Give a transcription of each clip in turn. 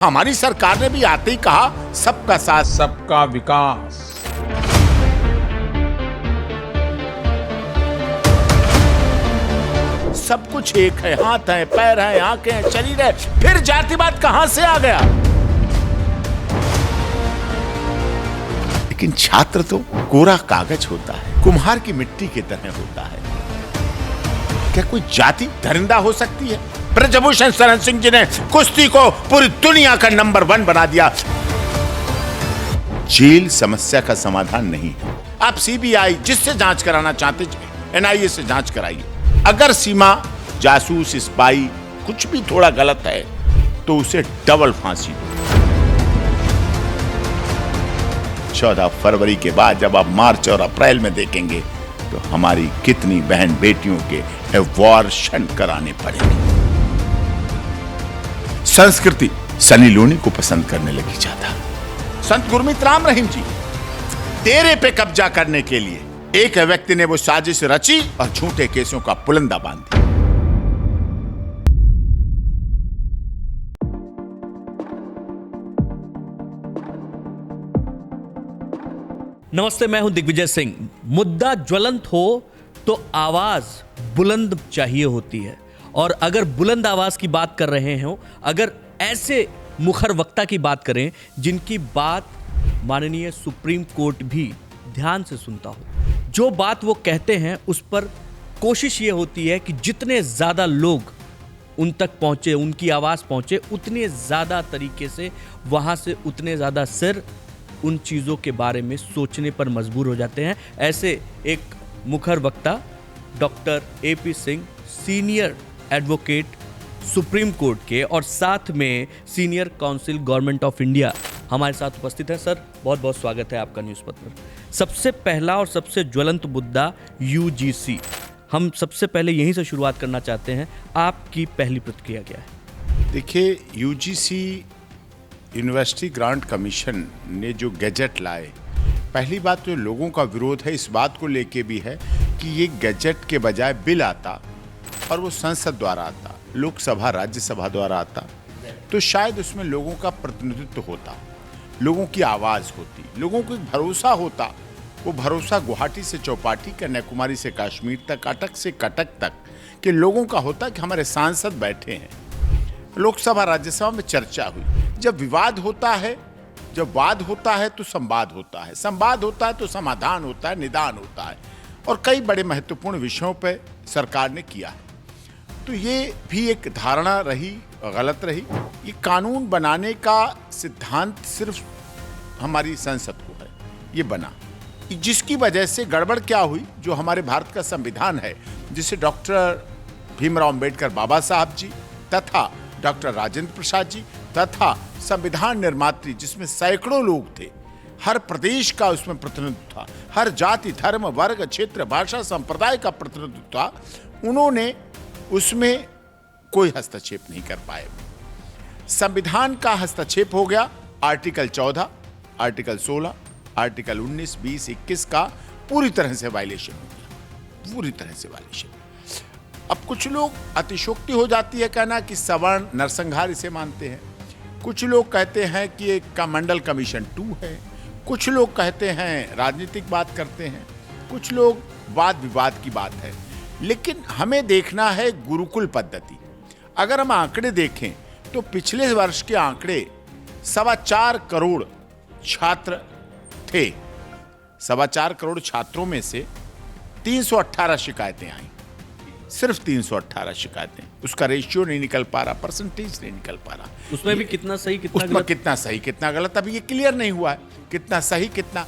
हमारी सरकार ने भी आते ही कहा सबका साथ सबका विकास। सब कुछ एक है, हाथ है, पैर है, आंखें हैं, शरीर है, फिर जातिवाद कहां से आ गया? लेकिन छात्र तो कोरा कागज होता है, कुम्हार की मिट्टी की तरह होता है। क्या कोई जाति दरिंदा हो सकती है? ब्रजभूषण शरण सिंह जी ने कुश्ती को पूरी दुनिया का नंबर 1 बना दिया। जेल समस्या का समाधान नहीं है। आप सीबीआई जिससे जांच कराना चाहते एनआईए से जांच कराइए। अगर सीमा जासूस स्पाई कुछ भी थोड़ा गलत है तो उसे डबल फांसी दो। 14 फरवरी के बाद जब आप मार्च और अप्रैल में देखेंगे तो हमारी कितनी बहन बेटियों के अबॉर्शन कराने पड़ेंगे। संस्कृति सनी लोनी को पसंद करने लगी ज्यादा। संत गुरमीत राम रहीम जी, तेरे पे कब्जा करने के लिए एक व्यक्ति ने वो साजिश रची और झूठे केसों का पुलंदा बांध दिया। नमस्ते, मैं हूं दिग्विजय सिंह। मुद्दा ज्वलंत हो तो आवाज बुलंद चाहिए होती है, और अगर बुलंद आवाज की बात कर रहे हो, अगर ऐसे मुखर वक्ता की बात करें जिनकी बात माननीय सुप्रीम कोर्ट भी ध्यान से सुनता हो, जो बात वो कहते हैं उस पर कोशिश ये होती है कि जितने ज़्यादा लोग उन तक पहुँचे, उनकी आवाज़ पहुँचे, उतने ज़्यादा तरीके से वहाँ से उतने ज़्यादा सिर उन चीज़ों के बारे में सोचने पर मजबूर हो जाते हैं। ऐसे एक मुखर वक्ता doctor AP Singh, senior advocate supreme court के और साथ में senior council government of India हमारे साथ उपस्थित है। सर, बहुत बहुत स्वागत है आपका न्यूज़ पत्र। सबसे पहला और सबसे ज्वलंत मुद्दा UGC। हम सबसे पहले यहीं से शुरुआत करना चाहते हैं, आपकी पहली प्रतिक्रिया क्या है? देखिए, UGC यूनिवर्सिटी ग्रांट कमीशन ने जो गैजेट लाए, पहली बात तो लोगों का विरोध है, इस बात को लेके भी है कि ये गैजेट के बजाय बिल आता और वो संसद द्वारा आता, लोकसभा राज्यसभा द्वारा आता, तो शायद उसमें लोगों का प्रतिनिधित्व होता, लोगों की आवाज़ होती, लोगों को एक भरोसा होता। वो भरोसा गुवाहाटी से चौपाटी, कन्याकुमारी से कश्मीर तक, अटक से कटक तक के लोगों का होता कि हमारे सांसद बैठे हैं, लोकसभा राज्यसभा में चर्चा हुई। जब विवाद होता है, जब वाद होता है तो संवाद होता है, संवाद होता है तो समाधान होता है, निदान होता है, और कई बड़े महत्वपूर्ण विषयों पर सरकार ने किया है। तो ये भी एक धारणा रही, गलत रही। ये कानून बनाने का सिद्धांत सिर्फ हमारी संसद को है, ये बना, जिसकी वजह से गड़बड़ क्या हुई, जो हमारे भारत का संविधान है, जिसे डॉक्टर भीमराव अंबेडकर बाबा साहब जी तथा डॉक्टर राजेंद्र प्रसाद जी तथा संविधान निर्मात्री, जिसमें सैकड़ों लोग थे, हर प्रदेश का उसमें प्रतिनिधित्व था, हर जाति, धर्म, वर्ग, क्षेत्र, भाषा, संप्रदाय का प्रतिनिधित्व था, उन्होंने उसमें कोई हस्तक्षेप नहीं कर पाए। संविधान का हस्तक्षेप हो गया। आर्टिकल 14, आर्टिकल 16, आर्टिकल 19, 20, 21 का पूरी तरह से वायलेशन हो गया, पूरी तरह से वायलेशन। अब कुछ लोग अतिशोक्ति हो जाती है कहना कि सवर्ण नरसंहार इसे मानते हैं, कुछ लोग कहते हैं कि एक का मंडल कमीशन 2 है, कुछ लोग कहते हैं राजनीतिक बात करते हैं, कुछ लोग वाद विवाद की बात है। लेकिन हमें देखना है गुरुकुल पद्धति। अगर हम आंकड़े देखें तो पिछले वर्ष के आंकड़े 4.25 करोड़ छात्र थे। 4.25 करोड़ छात्रों में से 318 शिकायतें आई, सिर्फ 318 शिकायतें। उसका रेशियो नहीं निकल पा रहा, परसेंटेज नहीं निकल पा रहा। उसमें भी कितना सही कितना उसमें गलत? कितना सही कितना गलत अभी ये क्लियर नहीं हुआ है, कितना सही कितना।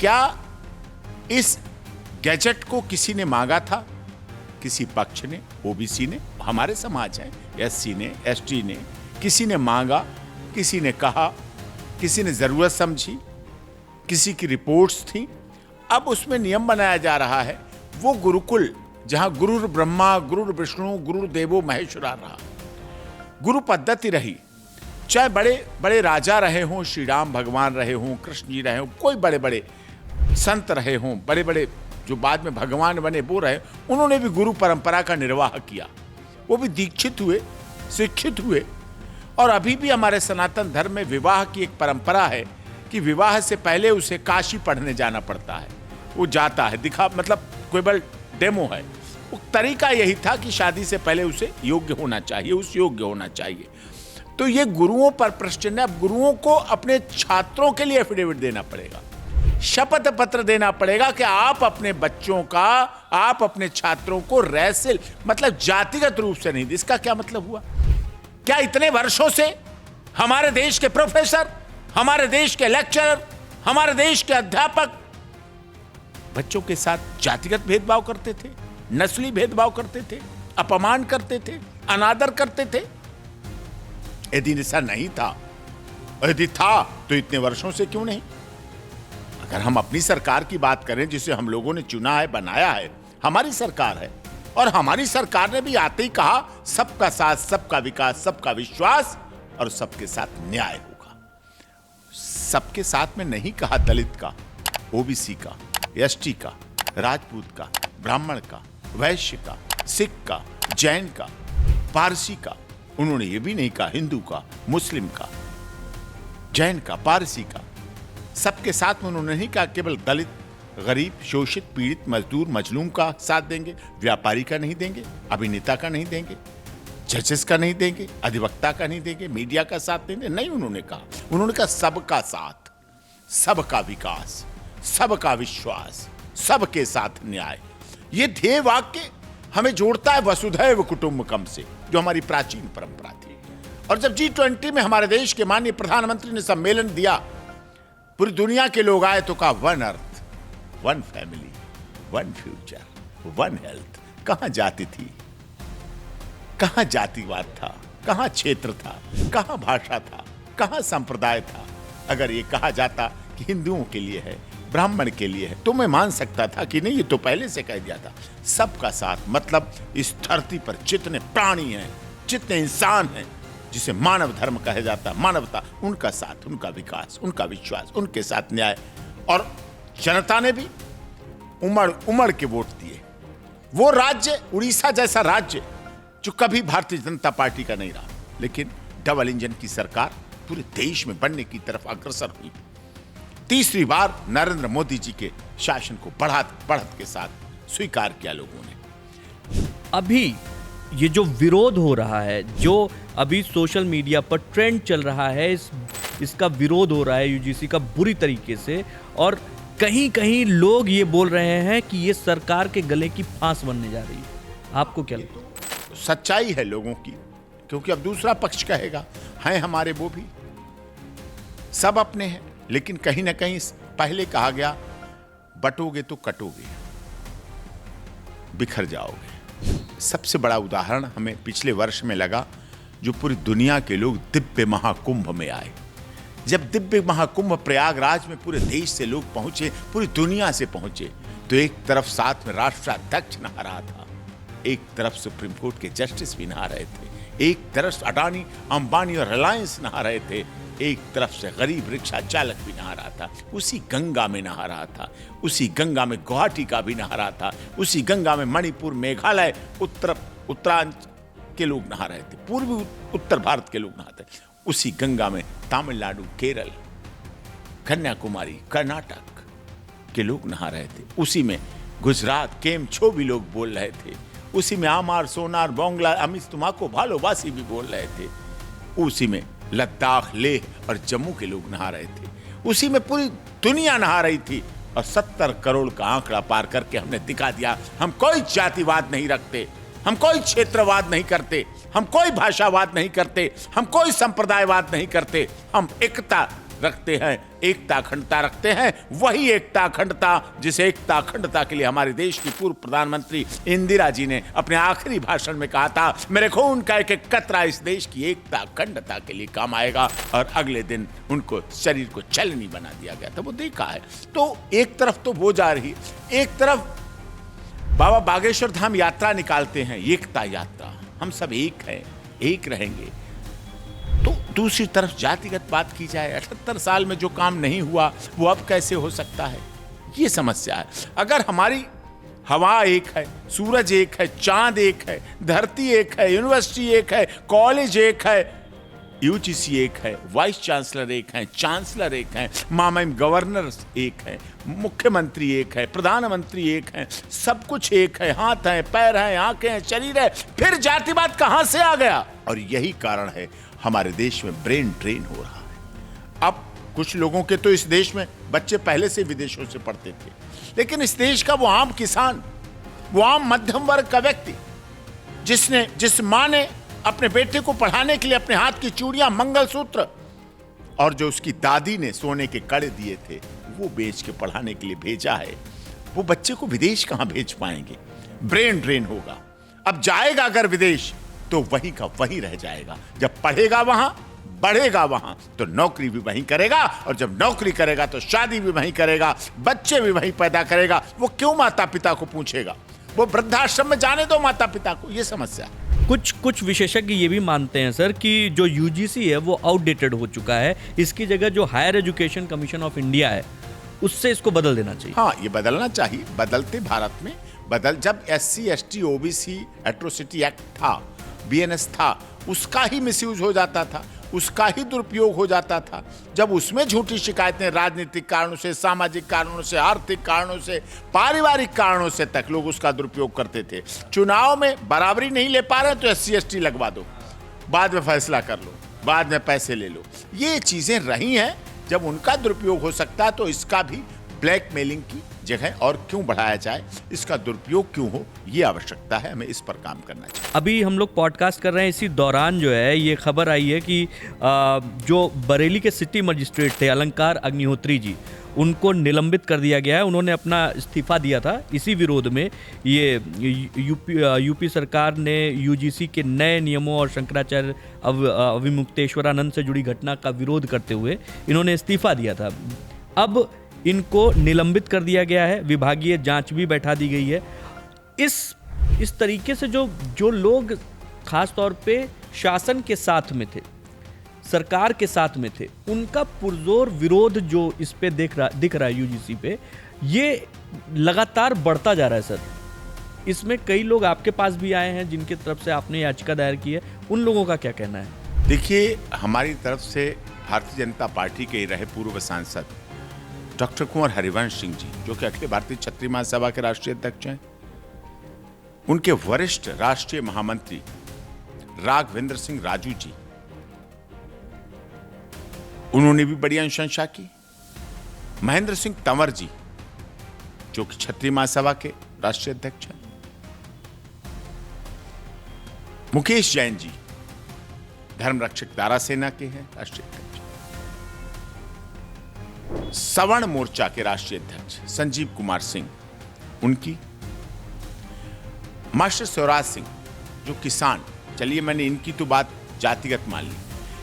क्या इस गैजेट को किसी ने मांगा था? किसी पक्ष ने, OBC ने, हमारे समाज है, SC ने, ST ने, किसी ने मांगा, किसी ने कहा, किसी ने जरूरत समझी, किसी की रिपोर्ट्स थी। अब उसमें नियम बनाया जा रहा है, वो गुरुकुल जहां गुरुर ब्रह्मा, गुरुर विष्णु, गुरुर देवो महेश्वरा रहा, गुरु पद्धति रही, चाहे बड़े बड़े राजा रहे हों, श्री राम भगवान रहे हों, कृष्ण जी रहे हों, कोई बड़े बड़े संत रहे हों, बड़े बड़े जो बाद में भगवान बने वो रहे, उन्होंने भी गुरु परंपरा का निर्वाह किया। वो भी दीक्षित हुए, शिक्षित हुए, और अभी भी हमारे सनातन धर्म में विवाह की एक परंपरा है कि विवाह से पहले उसे काशी पढ़ने जाना पड़ता है। वो जाता है, दिखा मतलब केवल डेमो है। वो तरीका यही था कि शादी से पहले उसे योग्य होना चाहिए, उस योग्य होना चाहिए। तो ये गुरुओं पर प्रश्न है। अब गुरुओं को अपने छात्रों के लिए एफिडेविट देना पड़ेगा, शपथ पत्र देना पड़ेगा कि आप अपने बच्चों का, आप अपने छात्रों को रैसिल मतलब जातिगत रूप से नहीं। इसका क्या मतलब हुआ? क्या इतने वर्षों से हमारे देश के प्रोफेसर, हमारे देश के लेक्चरर, हमारे देश के अध्यापक बच्चों के साथ जातिगत भेदभाव करते थे, नस्ली भेदभाव करते थे, अपमान करते थे, अनादर करते थे? यदि ऐसा नहीं था, यदि था तो इतने वर्षों से क्यों नहीं? अगर हम अपनी सरकार की बात करें जिसे हम लोगों ने चुना है, बनाया है, हमारी सरकार है, और हमारी सरकार ने भी आते ही कहा सबका साथ, सबका विकास, सबका विश्वास और सबके साथ न्याय होगा। सबके साथ में नहीं कहा दलित का, ओबीसी का, एसटी का, राजपूत का, ब्राह्मण का, वैश्य का, सिख का, जैन का, पारसी का। उन्होंने ये भी नहीं कहा हिंदू का, मुस्लिम का, जैन का, पारसी का। सबके साथ में उन्होंने नहीं कहा केवल दलित, गरीब, शोषित, पीड़ित, मजदूर, मजलूम का साथ देंगे, व्यापारी का नहीं देंगे, अभिनेता का नहीं देंगे, जजेस का नहीं देंगे, अधिवक्ता का नहीं देंगे, मीडिया का साथ देंगे। नहीं, उन्होंने कहा सबका साथ, सबका विकास, सबका विश्वास, सबके साथ न्याय। ये ध्येय वाक्य हमें जोड़ता है वसुधैव कुटुंबकम से, जो हमारी प्राचीन परंपरा थी। और जब G20 में हमारे देश के माननीय प्रधानमंत्री ने सम्मेलन दिया, पूरी दुनिया के लोग आए तो कहा one earth, one family, one future, one health. कहां जाति थी, कहां जातिवाद था, कहां क्षेत्र था, कहां भाषा था, कहां संप्रदाय था? अगर ये कहा जाता कि हिंदुओं के लिए है, ब्राह्मण के लिए है, तो मैं मान सकता था कि नहीं, ये तो पहले से कह दिया था। सबका साथ मतलब इस धरती पर जितने प्राणी हैं, जितने इंसान हैं, जिसे मानव धर्म कहा जाता, मानवता, उनका साथ, उनका विकास, उनका विश्वास, उनके साथ न्याय। और जनता ने भी उमड़ उमड़ के वोट दिए। वो राज्य, उड़ीसा जैसा राज्य जो कभी भारतीय जनता पार्टी का नहीं रहा, लेकिन डबल इंजन की सरकार पूरे देश में बनने की तरफ अग्रसर हुई। तीसरी बार नरेंद्र मोदी जी के शासन को बढ़त के साथ स्वीकार किया लोगों ने। अभी ये जो विरोध हो रहा है, जो अभी सोशल मीडिया पर ट्रेंड चल रहा है, इसका विरोध हो रहा है यूजीसी का बुरी तरीके से, और कहीं कहीं लोग ये बोल रहे हैं कि ये सरकार के गले की फांस बनने जा रही है। आपको क्या लगता है? सच्चाई है लोगों की, क्योंकि अब दूसरा पक्ष कहेगा हैं हमारे वो भी, सब अपने हैं, लेकिन कहीं ना कहीं पहले कहा गया बटोगे तो कटोगे, बिखर जाओगे। सबसे बड़ा उदाहरण हमें पिछले वर्ष में लगा, जो पूरी दुनिया के लोग दिव्य महाकुंभ में आए। जब दिव्य महाकुंभ प्रयागराज में पूरे देश से लोग पहुंचे, पूरी दुनिया से पहुंचे, तो एक तरफ साथ में राष्ट्राध्यक्ष नहा रहा था, एक तरफ सुप्रीम कोर्ट के जस्टिस भी नहा रहे थे, एक तरफ अडानी, अंबानी और रिलायंस नहा रहे थे, एक तरफ से गरीब रिक्शा चालक भी नहा रहा था। उसी गंगा में नहा रहा था, उसी गंगा में गुवाहाटी का भी नहा रहा था, उसी गंगा में मणिपुर, मेघालय, उत्तरांचल के लोग नहा रहे थे, पूर्वी उत्तर भारत के लोग नहाते, उसी गंगा में तमिलनाडु, केरल, कन्याकुमारी, कर्नाटक के लोग नहा रहे थे, उसी में गुजरात, केमछो भी लोग बोल रहे थे, उसी में आमार, सोनार, बोंगला, अमिस तुमाको भालोबासी भी बोल रहे थे, उसी में लद्दाख, लेह और जम्मू के लोग नहा रहे थे, उसी में पूरी दुनिया नहा रही थी। और 70 करोड़ का आंकड़ा पार करके हमने दिखा दिया, हम कोई जातिवाद नहीं रखते, हम कोई क्षेत्रवाद नहीं करते, हम कोई भाषावाद नहीं करते, हम कोई संप्रदायवाद नहीं करते, हम एकता रखते हैं, एकता अखंडता रखते हैं। वही एकता अखंडता जिसे एकता अखंडता के लिए हमारे देश की पूर्व प्रधानमंत्री इंदिरा जी ने अपने आखिरी भाषण में कहा था, मेरे खून का एक एक कतरा इस देश की एकता अखंडता के लिए काम आएगा। और अगले दिन उनको शरीर को छलनी बना दिया गया था, वो देखा है। तो एक तरफ तो वो जा रही, एक तरफ बाबा बागेश्वर धाम यात्रा निकालते हैं, एकता यात्रा, हम सब एक हैं, एक रहेंगे। तो दूसरी तरफ जातिगत बात की जाए, 78 साल में जो काम नहीं हुआ वो अब कैसे हो सकता है, ये समस्या है। अगर हमारी हवा एक है, सूरज एक है, चांद एक है, धरती एक है, यूनिवर्सिटी एक है, कॉलेज एक है, यूजीसी एक है, वाइस चांसलर एक है, चांसलर एक है, मामैम गवर्नर एक है, मुख्यमंत्री एक है, प्रधानमंत्री एक है, सब कुछ एक है, हाथ हैं, पैर हैं, आंखें हैं, शरीर है, फिर जातिवाद कहां से आ गया? और यही कारण है हमारे देश में ब्रेन ड्रेन हो रहा है। अब कुछ लोगों के तो इस देश में बच्चे पहले से विदेशों से पढ़ते थे, लेकिन इस देश का वो आम किसान, वो आम मध्यम वर्ग का व्यक्ति जिस मां ने अपने बेटे को पढ़ाने के लिए अपने हाथ की चूड़ियां, मंगलसूत्र और जो उसकी दादी ने सोने के कड़े दिए थे वो बेच के पढ़ाने के लिए भेजा है, वो बच्चे को विदेश कहां भेज पाएंगे? ब्रेन ड्रेन होगा। अब जाएगा अगर विदेश तो वहीं का वहीं रह जाएगा। जब पढ़ेगा वहां, बढ़ेगा वहां, तो नौकरी भी वहीं करेगा, और जब नौकरी करेगा तो शादी भी वहीं करेगा, बच्चे भी वहीं पैदा करेगा। वो क्यों माता पिता को पूछेगा? वो वृद्धाश्रम में जाने दो माता पिता को। ये समस्या है। कुछ विशेषज्ञ ये भी मानते हैं सर कि जो यूजीसी है वो आउटडेटेड हो चुका है, इसकी जगह जो higher education commission of India है उससे इसको बदल देना चाहिए। हाँ, ये बदलना चाहिए। बदलते भारत में जब SC ST OBC atrocity act था, BNS था, उसका ही मिसयूज हो जाता था, उसका ही दुरुपयोग हो जाता था। जब उसमें झूठी शिकायतें राजनीतिक कारणों से, सामाजिक कारणों से, आर्थिक कारणों से, पारिवारिक कारणों से तक लोग उसका दुरुपयोग करते थे। चुनाव में बराबरी नहीं ले पा रहे तो SC ST लगवा दो, बाद में फैसला कर लो, बाद में पैसे ले लो। ये चीजें रही हैं। जब उनका दुरुपयोग हो सकता है तो इसका भी ब्लैकमेलिंग की जगह और क्यों बढ़ाया जाए, इसका दुरुपयोग क्यों हो, ये आवश्यकता है। हमें इस पर काम करना चाहिए। अभी हम लोग पॉडकास्ट कर रहे हैं, इसी दौरान जो है ये खबर आई है कि जो बरेली के सिटी मजिस्ट्रेट थे अलंकार अग्निहोत्री जी, उनको निलंबित कर दिया गया है। उन्होंने अपना इस्तीफा दिया था। इसी विरोध में ये यूपी सरकार ने यूजीसी के नए नियमों और शंकराचार्य अविमुक्तेश्वरानंद से जुड़ी घटना का विरोध करते हुए इन्होंने इस्तीफा दिया था। अब इनको निलंबित कर दिया गया है, विभागीय जांच भी बैठा दी गई है। इस तरीके से जो लोग खास तौर पे शासन के साथ में थे, सरकार के साथ में थे, उनका पुरजोर विरोध जो इस पे दिख रहा है यूजीसी पे, ये लगातार बढ़ता जा रहा है सर। इसमें कई लोग आपके पास भी आए हैं जिनकी तरफ से आपने याचिका दायर की है, उन लोगों का क्या कहना है? देखिए, हमारी तरफ से भारतीय जनता पार्टी के रहे पूर्व सांसद डॉक्टर कुंवर हरिवंश सिंह जी, जो कि अखिल भारतीय क्षत्रिय महासभा के राष्ट्रीय अध्यक्ष हैं, उनके वरिष्ठ राष्ट्रीय महामंत्री राघवेंद्र सिंह राजू जी, उन्होंने भी बड़ी अनुशंसा की। महेंद्र सिंह तंवर जी, जो कि क्षत्रिय महासभा के राष्ट्रीय अध्यक्ष हैं, मुकेश जैन जी धर्मरक्षक तारा सेना के हैं राष्ट्रीय अध्यक्ष, सवर्ण मोर्चा के राष्ट्रीय अध्यक्ष संजीव कुमार सिंह, उनकी मास्टर शिवराज सिंह जो किसान, चलिए मैंने इनकी तो बात जातिगत मान ली,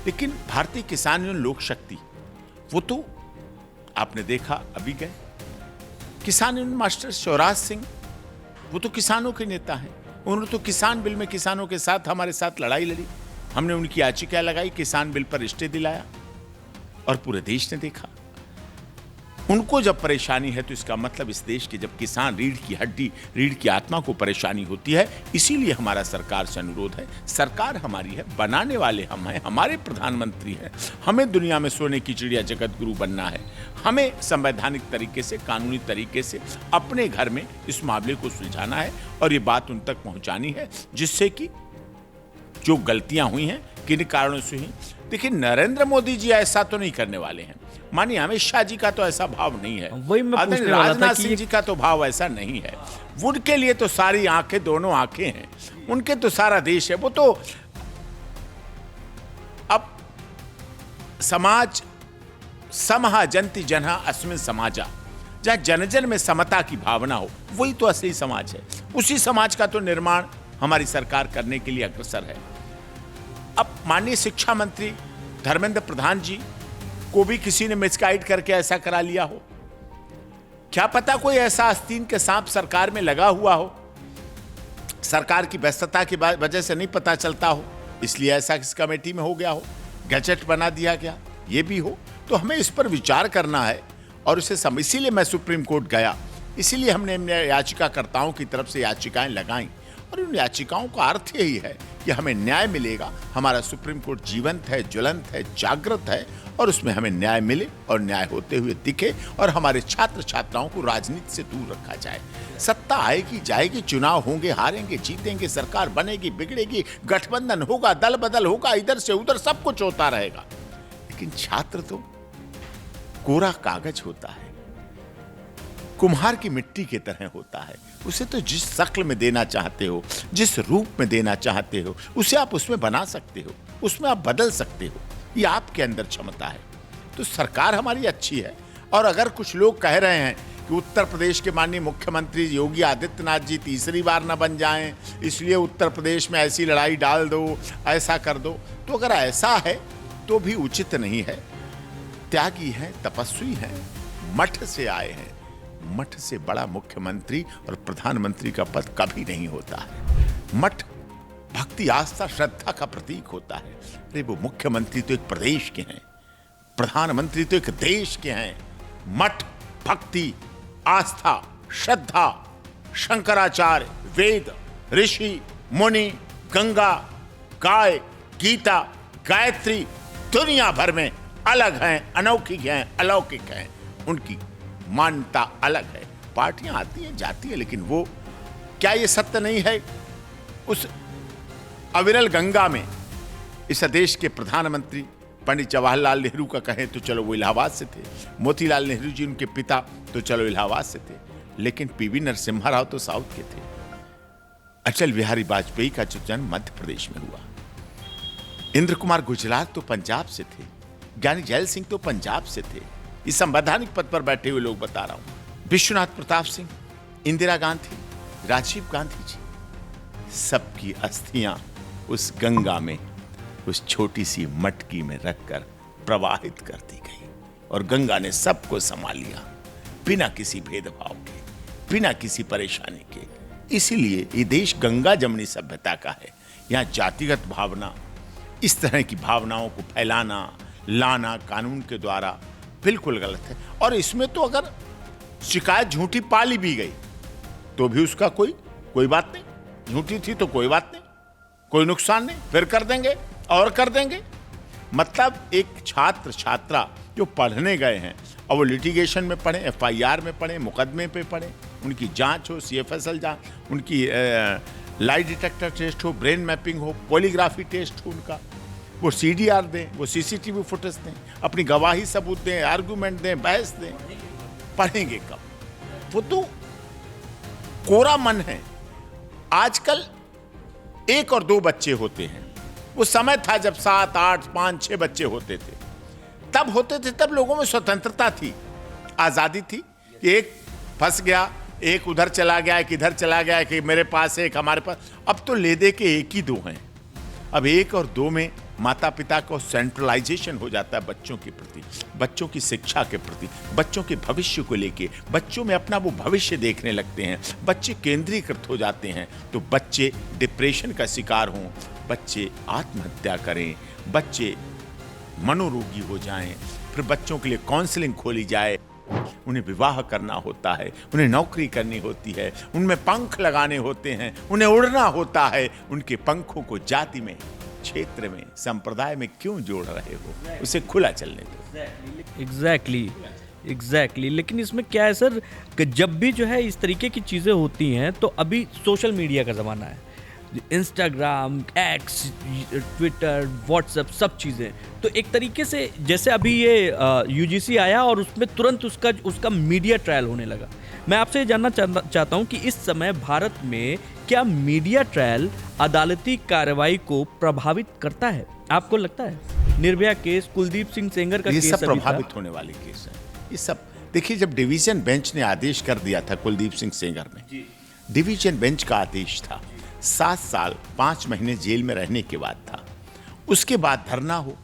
लेकिन भारतीय किसान यूनियन लोक शक्ति, वो तो आपने देखा अभी गए। किसान यूनियन मास्टर शिवराज सिंह, वो तो किसानों के नेता हैं। उन्होंने तो किसान बिल में किसानों के साथ हमारे साथ लड़ाई लड़ी। हमने उनकी याचिका लगाई, किसान बिल पर स्टे दिलाया, और पूरे देश ने देखा। उनको जब परेशानी है तो इसका मतलब इस देश के जब किसान, रीढ़ की हड्डी, रीढ़ की आत्मा को परेशानी होती है। इसीलिए हमारा सरकार से अनुरोध है, सरकार हमारी है, बनाने वाले हम हैं, हमारे प्रधानमंत्री हैं। हमें दुनिया में सोने की चिड़िया जगत गुरु बनना है। हमें संवैधानिक तरीके से, कानूनी तरीके से अपने घर में इस मामले को सुलझाना है और ये बात उन तक पहुंचानी है, जिससे कि जो गलतियां हुई हैं, किन कारणों से हुई। देखिए, नरेंद्र मोदी जी ऐसा तो नहीं करने वाले हैं, मानिए अमित शाह जी का तो ऐसा भाव नहीं है, वही मैं पूछने वाला था राजनाथ कि सिंह जी का तो भाव ऐसा नहीं है। उनके लिए तो सारी आंखें, दोनों आंखें हैं, उनके तो सारा देश है। वो तो अब समाज समहा जंति जनहा अस्मिन समाजा, जहां जन जन में समता की भावना हो, वही तो असली समाज है। उसी समाज का तो निर्माण हमारी सरकार करने के लिए अग्रसर है। अब माननीय शिक्षा मंत्री धर्मेंद्र प्रधान जी को भी किसी ने मिसगाइड करके ऐसा करा लिया हो। क्या पता कोई ऐसा आस्तीन के सांप सरकार में लगा हुआ हो, सरकार की व्यस्तता की वजह से नहीं पता चलता हो, इसलिए ऐसा इस कमेटी में हो गया हो, गैजेट बना दिया गया, ये भी हो। तो हमें इस पर विचार करना है और इसे इसीलिए मैं सुप्रीम कोर्ट गया, इसीलिए हमने याचिकाकर्ताओं की तरफ से याचिकाएं लगाई और उन याचिकाओं का अर्थ यही है कि हमें न्याय मिलेगा, हमारा सुप्रीम कोर्ट जीवंत है, ज्वलंत है, जागृत है और उसमें हमें न्याय मिले और न्याय होते हुए दिखे और हमारे छात्र छात्राओं को राजनीति से दूर रखा जाए। सत्ता आएगी जाएगी, चुनाव होंगे, हारेंगे, जीतेंगे, सरकार बनेगी, बिगड़ेगी, गठबंधन होगा, दल बदल होगा, इधर से उधर सब कुछ होता रहेगा, लेकिन छात्र तो कोरा कागज होता है, कुम्हार की मिट्टी की तरह होता है। उसे तो जिस शक्ल में देना चाहते हो, जिस रूप में देना चाहते हो, उसे आप उसमें बना सकते हो, उसमें आप बदल सकते हो, ये आपके अंदर क्षमता है। तो सरकार हमारी अच्छी है। और अगर कुछ लोग कह रहे हैं कि उत्तर प्रदेश के माननीय मुख्यमंत्री योगी आदित्यनाथ जी तीसरी बार न बन जाएं, इसलिए उत्तर प्रदेश में ऐसी लड़ाई डाल दो, ऐसा कर दो, तो अगर ऐसा है तो भी उचित नहीं है। त्यागी हैं, तपस्वी हैं, मठ से आए हैं। मठ से बड़ा मुख्यमंत्री और प्रधानमंत्री का पद कभी नहीं होता है। मठ भक्ति, आस्था, श्रद्धा का प्रतीक होता है। अरे वो मुख्यमंत्री तो एक प्रदेश के हैं, प्रधानमंत्री तो एक देश के हैं। मठ भक्ति, आस्था, श्रद्धा, शंकराचार्य, वेद, ऋषि, मुनि, गंगा, गाय, गीता, गायत्री दुनिया भर में अलग हैं, अनौखिक हैं, अलौकिक हैं। उनकी मान्यता अलग है। पार्टियां आती हैं जाती हैं, लेकिन वो क्या ये सत्य नहीं है? उस अविरल गंगा में इस देश के प्रधानमंत्री पंडित जवाहरलाल नेहरू का कहें तो चलो वो इलाहाबाद से थे, मोतीलाल नेहरू जी उनके पिता तो चलो इलाहाबाद से थे, लेकिन पीवी नरसिम्हा राव तो साउथ के थे। अटल बिहारी वाजपेयी का जो जन्म मध्य प्रदेश में हुआ, इंद्र कुमार गुजराल तो पंजाब से थे, ज्ञानी जैल सिंह तो पंजाब से थे। इस संवैधानिक पद पर बैठे हुए लोग बता रहा हूं। विश्वनाथ प्रताप सिंह, इंदिरा गांधी, राजीव गांधी जी, सबकी अस्थियां उस गंगा में, उस छोटी सी मटकी में रखकर प्रवाहित कर दी गई और गंगा ने सबको संभाल लिया बिना किसी भेदभाव के, बिना किसी परेशानी के। इसीलिए ये देश गंगा जमनी सभ्यता का है। यहाँ जातिगत भावना, इस तरह की भावनाओं को फैलाना, लाना कानून के द्वारा बिल्कुल गलत है। और इसमें तो अगर शिकायत झूठी पाली भी गई तो भी उसका कोई बात नहीं, झूठी थी तो कोई बात नहीं, कोई नुकसान नहीं, फिर कर देंगे और कर देंगे। मतलब एक छात्र छात्रा जो पढ़ने गए हैं और वो लिटिगेशन में पढ़े, FIR में पढ़े, मुकदमे पे पढ़े, उनकी जांच हो, CFSL जांच, उनकी लाई डिटेक्टर टेस्ट हो, ब्रेन मैपिंग हो, पॉलीग्राफी टेस्ट हो, उनका वो CDR दें, वो CCTV फुटेज दें, अपनी गवाही सबूत दें, आर्गूमेंट दें, बहस दें, पढ़ेंगे कब? वो तो कोरा मन है। आजकल 1 और 2 बच्चे होते हैं। वो समय था जब 7, 8, 5, 6 बच्चे होते थे। तब होते थे, तब लोगों में स्वतंत्रता थी, आजादी थी कि एक फंस गया, एक उधर चला गया, एक इधर चला गया, कि मेरे पास है, एक हमारे पास। अब तो ले दे के 1 ही 2 हैं। अब 1 और 2 में माता पिता को सेंट्रलाइजेशन हो जाता है बच्चों के प्रति, बच्चों की शिक्षा के प्रति, बच्चों के भविष्य को लेके। बच्चों में अपना वो भविष्य देखने लगते हैं, बच्चे केंद्रीकृत हो जाते हैं। तो बच्चे डिप्रेशन का शिकार हों, बच्चे आत्महत्या करें, बच्चे मनोरोगी हो जाएं, फिर बच्चों के लिए काउंसलिंग खोली जाए। उन्हें विवाह करना होता है, उन्हें नौकरी करनी होती है, उनमें पंख लगाने होते हैं, उन्हें उड़ना होता है। उनके पंखों को जाति में, क्षेत्र में, संप्रदाय में क्यों जोड़ रहे हो? उसे खुला चलने दो। एग्जैक्टली। लेकिन इसमें क्या है सर कि जब भी जो है इस तरीके की चीज़ें होती हैं तो अभी सोशल मीडिया का ज़माना है, इंस्टाग्राम, एक्स, ट्विटर, व्हाट्सएप, सब चीज़ें। तो एक तरीके से जैसे अभी ये UGC आया और उसमें तुरंत उसका मीडिया ट्रायल होने लगा। मैं आपसे ये जानना चाहता हूँ कि इस समय भारत में क्या मीडिया ट्रायल अदालती कार्रवाई को प्रभावित करता है? आपको लगता है? निर्भया केस, कुलदीप सिंह सेंगर का ये केस सब प्रभावित होने वाले केस है। ये सब देखिए, जब डिवीजन बेंच ने आदेश कर दिया था कुलदीप सिंह सेंगर में, डिवीजन बेंच का आदेश था 7 साल 5 महीने जेल में रहने के बाद था। उसके बाद धरना हो,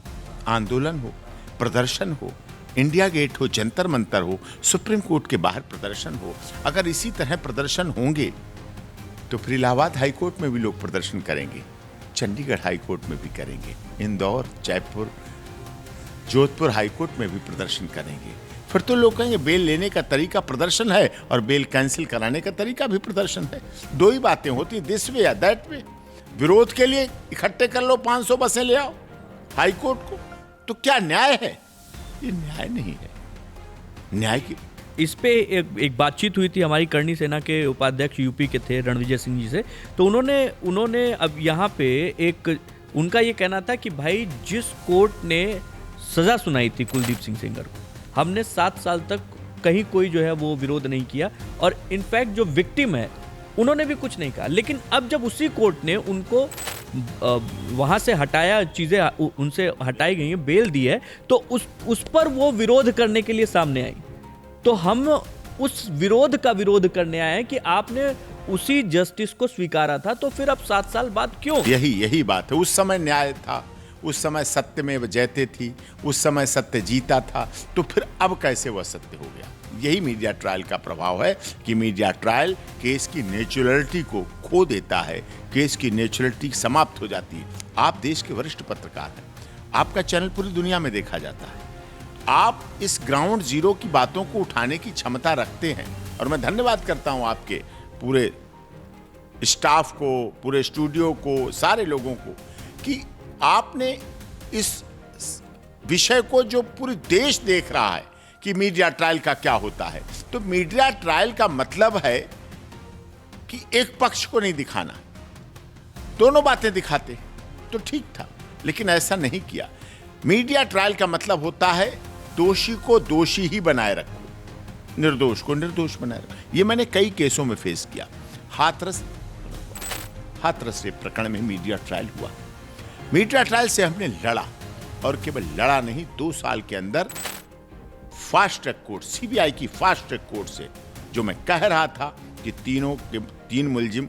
आंदोलन हो, प्रदर्शन हो, इंडिया गेट हो, जंतर मंतर हो, सुप्रीम कोर्ट के बाहर प्रदर्शन हो। अगर इसी तरह प्रदर्शन होंगे तो फिर इलाहाबाद हाई कोर्ट में भी लोग प्रदर्शन करेंगे, चंडीगढ़ हाई कोर्ट में भी करेंगे, इंदौर, जयपुर, जोधपुर हाई कोर्ट में भी प्रदर्शन करेंगे, फिर तो लोग कहेंगे बेल लेने का तरीका प्रदर्शन है और बेल कैंसिल कराने का तरीका भी प्रदर्शन है। दो ही बातें होती, दिस वे या दैट वे। विरोध के लिए इकट्ठे कर लो, 500 बसें ले आओ हाई कोर्ट को, तो क्या न्याय है? ये न्याय नहीं है। न्याय की इस पे एक बातचीत हुई थी हमारी करणी सेना के उपाध्यक्ष यूपी के थे रणविजय सिंह जी से, तो उन्होंने अब यहाँ पे एक उनका ये कहना था कि भाई जिस कोर्ट ने सजा सुनाई थी कुलदीप सिंह सेंगर को, हमने 7 साल तक कहीं कोई जो है वो विरोध नहीं किया, और इनफैक्ट जो विक्टिम है उन्होंने भी कुछ नहीं कहा। लेकिन अब जब उसी कोर्ट ने उनको वहाँ से हटाया, चीज़ें उनसे हटाई गई हैं, बेल दी है, तो उस पर वो विरोध करने के लिए सामने आई। तो हम उस विरोध का विरोध करने आए हैं कि आपने उसी जस्टिस को स्वीकारा था, तो फिर अब 7 साल बाद क्यों? यही बात है। उस समय न्याय था, उस समय सत्य में जयते थी, उस समय सत्य जीता था, तो फिर अब कैसे वह सत्य हो गया? यही मीडिया ट्रायल का प्रभाव है कि मीडिया ट्रायल केस की नेचुरलिटी को खो देता है, केस की नेचुरलिटी समाप्त हो जाती है। आप देश के वरिष्ठ पत्रकार हैं, आपका चैनल पूरी दुनिया में देखा जाता है, आप इस ग्राउंड जीरो की बातों को उठाने की क्षमता रखते हैं, और मैं धन्यवाद करता हूं आपके पूरे स्टाफ को, पूरे स्टूडियो को, सारे लोगों को, कि आपने इस विषय को, जो पूरी देश देख रहा है कि मीडिया ट्रायल का क्या होता है, तो मीडिया ट्रायल का मतलब है कि एक पक्ष को नहीं दिखाना, दोनों बातें दिखाते तो ठीक था, लेकिन ऐसा नहीं किया। मीडिया ट्रायल का मतलब होता है दोषी को दोषी ही बनाए रखो, निर्दोष को निर्दोष बनाए रखो। ये मैंने कई केसों में फेस किया। हाथरस रेप प्रकरण में मीडिया ट्रायल हुआ। मीडिया ट्रायल से हमने लड़ा, और केवल लड़ा नहीं, 2 साल के अंदर फास्ट ट्रैक कोर्ट, सीबीआई की फास्ट ट्रैक कोर्ट से, जो मैं कह रहा था कि 3 मुलजिम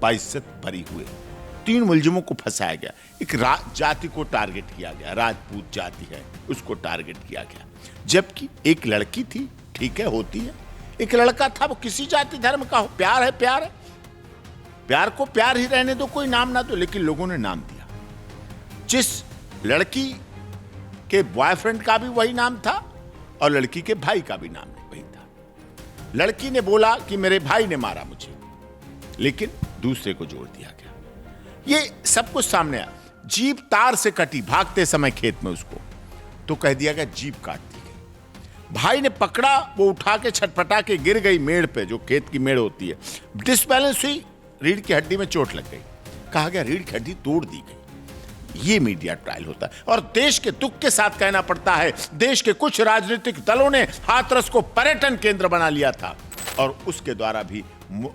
बाइज्जत बरी हुए, 3 मुलजिमों को फंसाया गया, एक जाति को टारगेट किया गया, राजपूत जाति है उसको टारगेट किया गया, जबकि एक लड़की थी, ठीक है होती है, एक लड़का था, वो किसी जाति धर्म का हो, प्यार है प्यार है, प्यार को प्यार ही रहने दो, कोई नाम ना दो, लेकिन लोगों ने नाम दिया। जिस लड़की के बॉयफ्रेंड का भी वही नाम था और लड़की के भाई का भी नाम वही था। लड़की ने बोला कि मेरे भाई ने मारा मुझे, लेकिन दूसरे को जोड़ दिया गया। ये सब कुछ सामने आया। जीप तार से कटी भागते समय खेत में, उसको तो कह दिया गया जीप काट दी गई। भाई ने पकड़ा, वो उठा के छटपटा के गिर गई मेड़ पे, जो खेत की मेड़ होती है, डिसबैलेंस हुई, रीढ़ की हड्डी में चोट लग गई, कहा गया रीढ़ की हड्डी तोड़ दी गई। ये मीडिया ट्रायल होता है। और देश के दुख के साथ कहना पड़ता है, देश के कुछ राजनीतिक दलों ने हाथरस को पर्यटन केंद्र बना लिया था, और उसके द्वारा भी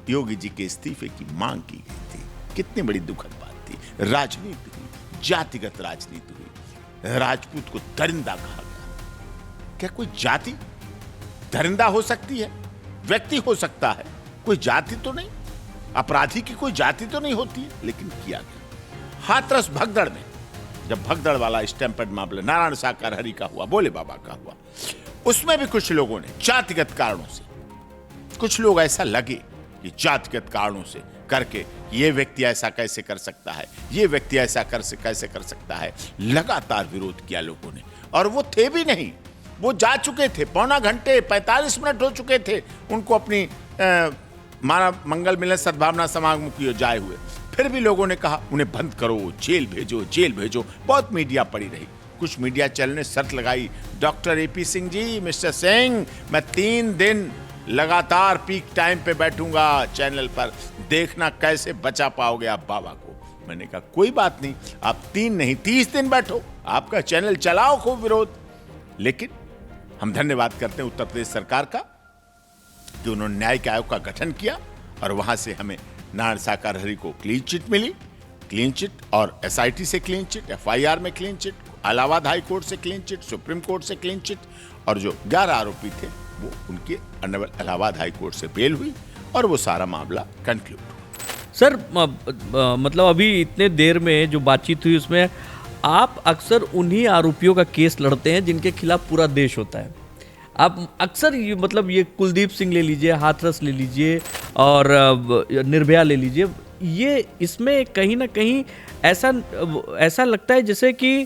योगी जी के इस्तीफे की मांग की गई थी। कितनी बड़ी दुखद बात थी। राजनीति हुई, जातिगत राजनीति हुई, राजपूत को दरिंदा कहा गया। क्या कोई जाति दरिंदा हो सकती है? व्यक्ति हो सकता है, कोई जाति तो नहीं, अपराधी की कोई जाति तो नहीं होती है, लेकिन किया गया। हाथरस भगदड़ में, जब भगदड़ वाला स्टैंपर्ड मामला नारायण साकार हरि का हुआ, भोले बाबा का हुआ, उसमें भी कुछ लोगों ने जातिगत कारणों से, कुछ लोग ऐसा लगे कि जातिगत कारणों से करके ये व्यक्ति ऐसा कैसे कर सकता है, ये व्यक्ति ऐसा कैसे कर सकता है, लगातार विरोध किया लोगों ने। और वो थे भी नहीं, वो जा चुके थे, 1.25 घंटे 45 मिनट हो चुके थे उनको अपनी मानव मंगल मिलन सद्भावना समागम किए जाए हुए, फिर भी लोगों ने कहा उन्हें बंद करो, जेल भेजो, जेल भेजो। बहुत मीडिया पड़ी रही। कुछ मीडिया चैनल ने शर्त लगाई, doctor AP Singh ji, mister Singh, मैं 3 दिन लगातार पीक टाइम पे बैठूंगा चैनल पर, देखना कैसे बचा पाओगे आप बाबा को। मैंने कहा कोई बात नहीं, आप 3 नहीं 30 दिन बैठो, आपका चैनल चलाओ खूब विरोध। लेकिन हम धन्यवाद करते हैं उत्तर प्रदेश सरकार का कि उन्होंने न्यायिक आयोग का गठन किया, और वहां से हमें नारायण साकार हरि को क्लीन चिट मिली, क्लीन चिट और एसआईटी से क्लीन चिट, एफआईआर में clean chit, Allahabad high court से क्लीन चिट, सुप्रीम कोर्ट से क्लीन चिट, और जो 11 आरोपी थे वो उनके इलाहाबाद हाई कोर्ट से बेल हुई, और वो सारा मामला कंक्लूड हुआ। सर मतलब अभी इतने देर में जो बातचीत हुई उसमें आप अक्सर उन्हीं आरोपियों का केस लड़ते हैं जिनके खिलाफ पूरा देश होता है। आप अक्सर ये मतलब ये कुलदीप सिंह ले लीजिए, हाथरस ले लीजिए, और निर्भया ले लीजिए, ये इसमें कहीं ना कहीं ऐसा लगता है जैसे कि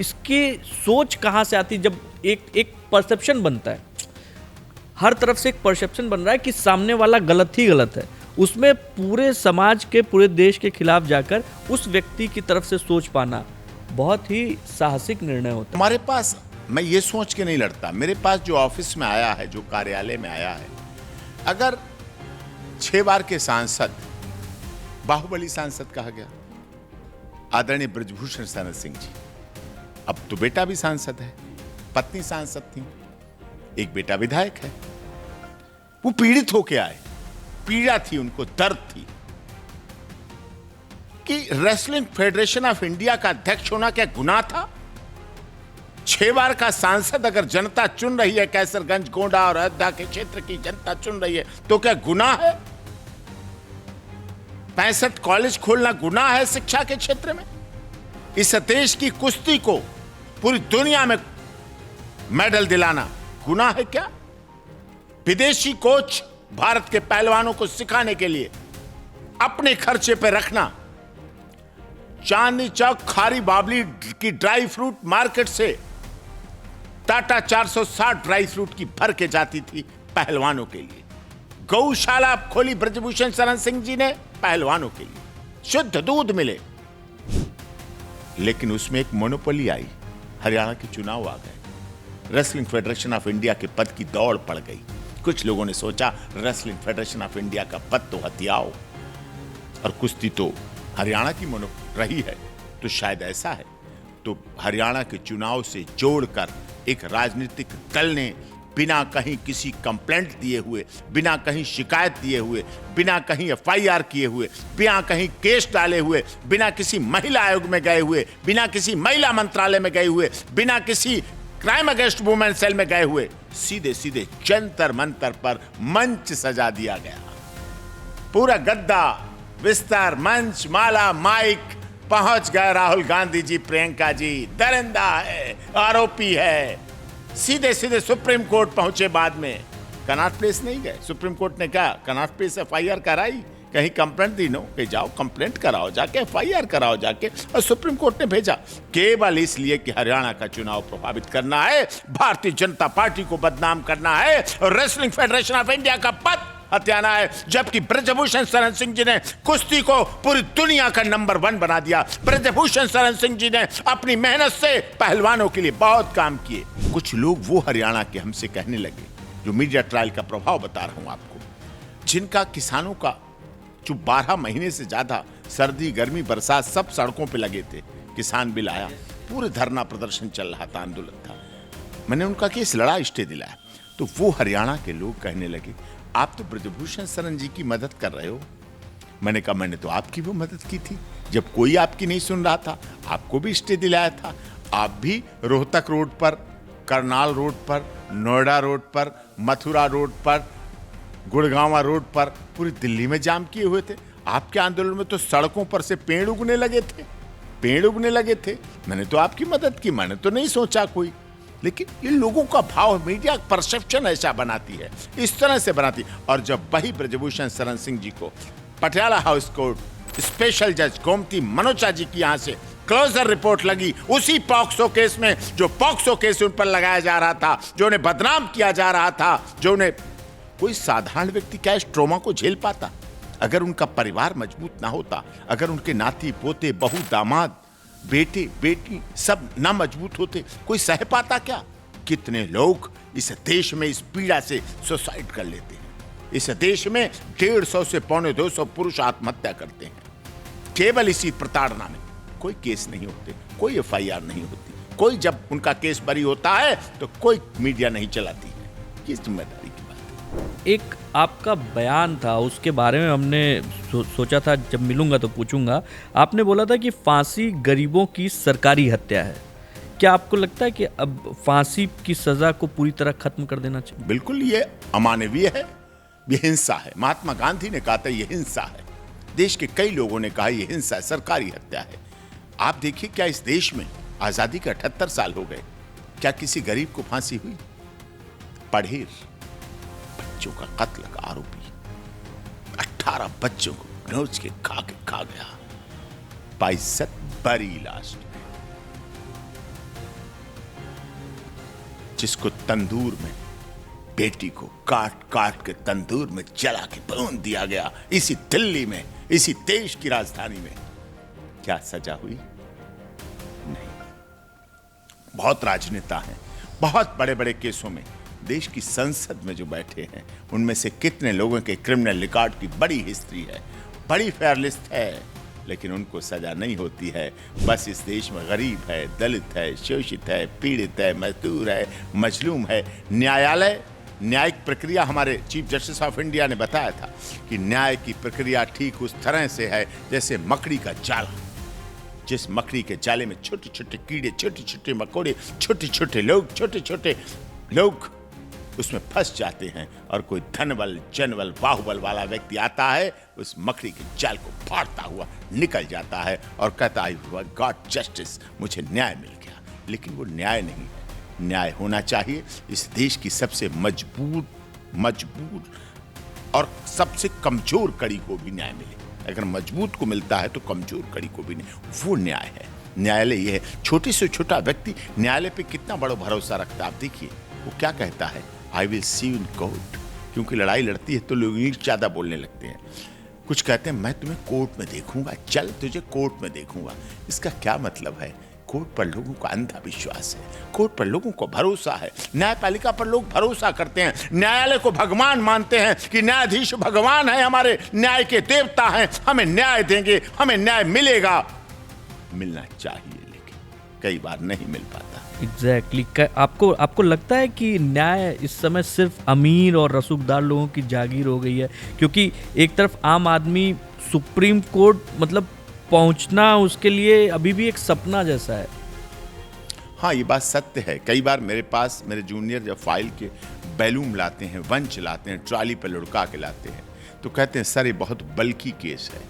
इसकी सोच कहाँ से आती, जब एक परसेप्शन बनता है, हर तरफ से एक परसेप्शन बन रहा है कि सामने वाला गलत ही गलत है, उसमें पूरे समाज के, पूरे देश के खिलाफ जाकर उस व्यक्ति की तरफ से सोच पाना बहुत ही साहसिक निर्णय होता है। हमारे पास, मैं ये सोच के नहीं लड़ता, मेरे पास जो ऑफिस में आया है, जो कार्यालय में आया है, अगर 6 बार के सांसद, बाहुबली सांसद कहा गया, आदरणीय ब्रजभूषण शरण सिंह जी, अब तो बेटा भी सांसद है, पत्नी सांसद थी, एक बेटा विधायक है, वो पीड़ित होके आए, पीड़ा थी उनको, दर्द थी कि रेसलिंग फेडरेशन ऑफ इंडिया का अध्यक्ष होना क्या गुनाह था? 6 बार का सांसद अगर जनता चुन रही है, कैसरगंज, गोंडा और अयोध्या के क्षेत्र की जनता चुन रही है, तो क्या गुनाह है? 65 कॉलेज खोलना गुनाह है शिक्षा के क्षेत्र में? इस देश की कुश्ती को पूरी दुनिया में मेडल दिलाना गुनाह है क्या? विदेशी कोच भारत के पहलवानों को सिखाने के लिए अपने खर्चे पर रखना, चांदनी चौक खारी बाबली की ड्राई फ्रूट मार्केट से टाटा 460 ड्राई फ्रूट की भर के जाती थी पहलवानों के लिए। गौशाला खोली ब्रजभूषण शरण सिंह जी ने पहलवानों के लिए, शुद्ध दूध मिले, लेकिन उसमें एक मोनोपोली आई, हरियाणा के चुनाव आ गए, रेसलिंग फेडरेशन ऑफ इंडिया के पद की दौड़ पड़ गई। कुछ लोगों ने सोचा रेसलिंग फेडरेशन ऑफ इंडिया का पद तो हथियाओ, और कुश्ती तो हरियाणा की मोनो रही है, तो शायद ऐसा है। तो हरियाणा के चुनाव से जोड़कर एक राजनीतिक दल ने बिना कहीं किसी कंप्लेंट दिए हुए, बिना कहीं शिकायत दिए हुए, बिना कहीं एफआईआर किए हुए, बिना कहीं केस डाले हुए, बिना किसी महिला आयोग में गए हुए, बिना किसी महिला मंत्रालय में गए हुए, बिना किसी क्राइम अगेंस्ट वुमेन सेल में गए हुए, सीधे सीधे जंतर मंतर पर मंच सजा दिया गया। पूरा गद्दा, विस्तार, मंच, माला, माइक, पहुंच गए राहुल गांधी जी, प्रियंका जी, दरिंदा है, आरोपी है, सीधे सीधे सुप्रीम कोर्ट पहुंचे। बाद में कनॉट प्लेस नहीं गए, सुप्रीम कोर्ट ने कहा कनॉट प्लेस एफआईआर कराई, कहीं कंप्लेंट दी नो, कि जाओ कंप्लेंट कराओ जाके, एफआईआर कराओ जाके, और सुप्रीम कोर्ट ने भेजा केवल इसलिए कि हरियाणा का चुनाव प्रभावित करना है, भारतीय जनता पार्टी को बदनाम करना है, और रेसलिंग फेडरेशन ऑफ इंडिया का पद हथियाना है। जबकि ब्रजभूषण शरण सिंह जी ने कुश्ती को पूरी दुनिया का नंबर 1 बना दिया। ब्रजभूषण शरण सिंह जी ने अपनी मेहनत से पहलवानों के लिए बहुत काम किए। कुछ लोग वो हरियाणा के हमसे कहने लगे, जो मीडिया ट्रायल का प्रभाव बता रहा हूं आपको, जिनका किसानों का जो 12 महीने से ज्यादा सर्दी, गर्मी, बरसात सब सड़कों पे लगे थे, किसान बिल आया, पूरे धरना प्रदर्शन चल रहा था, आंदोलन था, मैंने उनका केस लड़ा, स्टे दिलाया। तो वो हरियाणा के लोग कहने लगे, आप तो ब्रजभूषण शरण जी की मदद कर रहे हो। मैंने कहा मैंने तो आपकी वो मदद की थी जब कोई आपकी नहीं सुन रहा था, आपको भी स्टे दिलाया था। आप भी रोहतक रोड पर, करनाल रोड पर, नोएडा रोड पर, मथुरा रोड पर, गुड़गांवा रोड पर पूरी दिल्ली में जाम किए हुए थे। आपके आंदोलन में तो सड़कों पर से पेड़ उगने लगे थे, पेड़ उगने लगे थे। मैंने तो आपकी मदद की, मैंने तो नहीं सोचा कोई। लेकिन इन लोगों का भाव, मीडिया परसेप्शन ऐसा बनाती है, इस तरह से बनाती। और जब वही ब्रजभूषण शरण सिंह जी को पटियाला हाउस कोर्ट स्पेशल जज गोमती मनोचा जी की यहां से क्लोजर रिपोर्ट लगी, उसी पॉक्सो केस में, जो पॉक्सो केस उन पर लगाया जा रहा था, जो उन्हें बदनाम किया जा रहा था, जो उन्हें, कोई साधारण व्यक्ति क्या इस ट्रॉमा को झेल पाता? अगर उनका परिवार मजबूत ना होता, अगर उनके नाती पोते, बहू, दामाद, बेटे बेटी सब ना मजबूत होते, कोई सह पाता क्या? कितने लोग इस देश में इस पीड़ा से सुसाइड कर लेते हैं। इस देश में 150 से 250 पुरुष आत्महत्या करते हैं केवल इसी प्रताड़ना में। कोई केस नहीं होते, कोई एफआईआर नहीं होती, कोई जब उनका केस बरी होता है तो कोई मीडिया नहीं चलाती है। ये जिम्मेदारी की बात है। एक आपका बयान था, उसके बारे में हमने सोचा था जब मिलूंगा तो पूछूंगा। आपने बोला था कि फांसी गरीबों की सरकारी हत्या है। क्या आपको लगता है कि अब फांसी की सजा को पूरी तरह खत्म कर देना चाहिए? बिल्कुल, ये अमानवीय है, ये हिंसा है। महात्मा गांधी ने कहा था ये हिंसा है, देश के कई लोगों ने कहा ये हिंसा है, सरकारी हत्या है। आप देखिए, क्या इस देश में आजादी के 78 साल हो गए, क्या किसी गरीब को फांसी हुई? पढ़ेर, बच्चों का कत्ल का आरोपी 18 बच्चों को नोच के खा गया, 22 बरी लाश। जिसको तंदूर में बेटी को काट काट के तंदूर में जला के भून दिया गया, इसी दिल्ली में, इसी देश की राजधानी में, क्या सजा हुई? नहीं। बहुत राजनेता हैं, बहुत बड़े बड़े केसों में देश की संसद में जो बैठे हैं, उनमें से कितने लोगों के क्रिमिनल रिकॉर्ड की बड़ी हिस्ट्री है, बड़ी फेयर लिस्ट है, लेकिन उनको सजा नहीं होती है। बस इस देश में गरीब है, दलित है, शोषित है, पीड़ित है, मजदूर है, मजलूम है। न्यायालय, न्यायिक प्रक्रिया, हमारे चीफ जस्टिस ऑफ इंडिया ने बताया था कि न्याय की प्रक्रिया ठीक उस तरह से है जैसे मकड़ी का जाला। जिस मकड़ी के जाले में छोटे छोटे कीड़े, छोटे छोटे मकोड़े, छोटे छोटे लोग उसमें फंस जाते हैं, और कोई धनबल, जनबल, बाहुबल वाला व्यक्ति आता है, उस मकड़ी के जाल को फाड़ता हुआ निकल जाता है और कहता है गॉड जस्टिस, मुझे न्याय मिल गया। लेकिन वो न्याय नहीं है। न्याय होना चाहिए इस देश की सबसे मजबूत और सबसे कमजोर कड़ी को भी न्याय मिले। अगर मजबूत को मिलता है तो कमजोर कड़ी को भी नहीं, वो न्याय है। न्यायालय ये है। छोटे से छोटा व्यक्ति न्यायालय पे कितना बड़ा भरोसा रखता है। आप देखिए वो क्या कहता है, I will see you in court. क्योंकि लड़ाई लड़ती है तो लोग इंग्लिश ज्यादा बोलने लगते हैं। कुछ कहते हैं मैं तुम्हें कोर्ट में देखूंगा, चल तुझे कोर्ट में देखूंगा। इसका क्या मतलब है? कोर्ट पर लोगों का अंधा विश्वास है, कोर्ट पर लोगों को भरोसा है, न्यायपालिका पर लोग भरोसा करते हैं, न्यायालय को भगवान मानते हैं कि न्यायाधीश भगवान है, हमारे न्याय के देवता हैं, हमें न्याय देंगे, हमें न्याय मिलेगा। मिलना चाहिए लेकिन कई बार नहीं मिल पाता। एग्जैक्टली आपको लगता है कि न्याय इस समय सिर्फ अमीर और रसूखदार लोगों की जागीर हो गई है? क्योंकि एक तरफ आम आदमी सुप्रीम कोर्ट मतलब पहुंचना उसके लिए अभी भी एक सपना जैसा है। हाँ, ये बात सत्य है। कई बार मेरे पास मेरे जूनियर जब फाइल के बैलूम लाते हैं, वंच लाते हैं, ट्रॉली पर लुढ़का के लाते हैं, तो कहते हैं सर ये बहुत बल्कि केस है।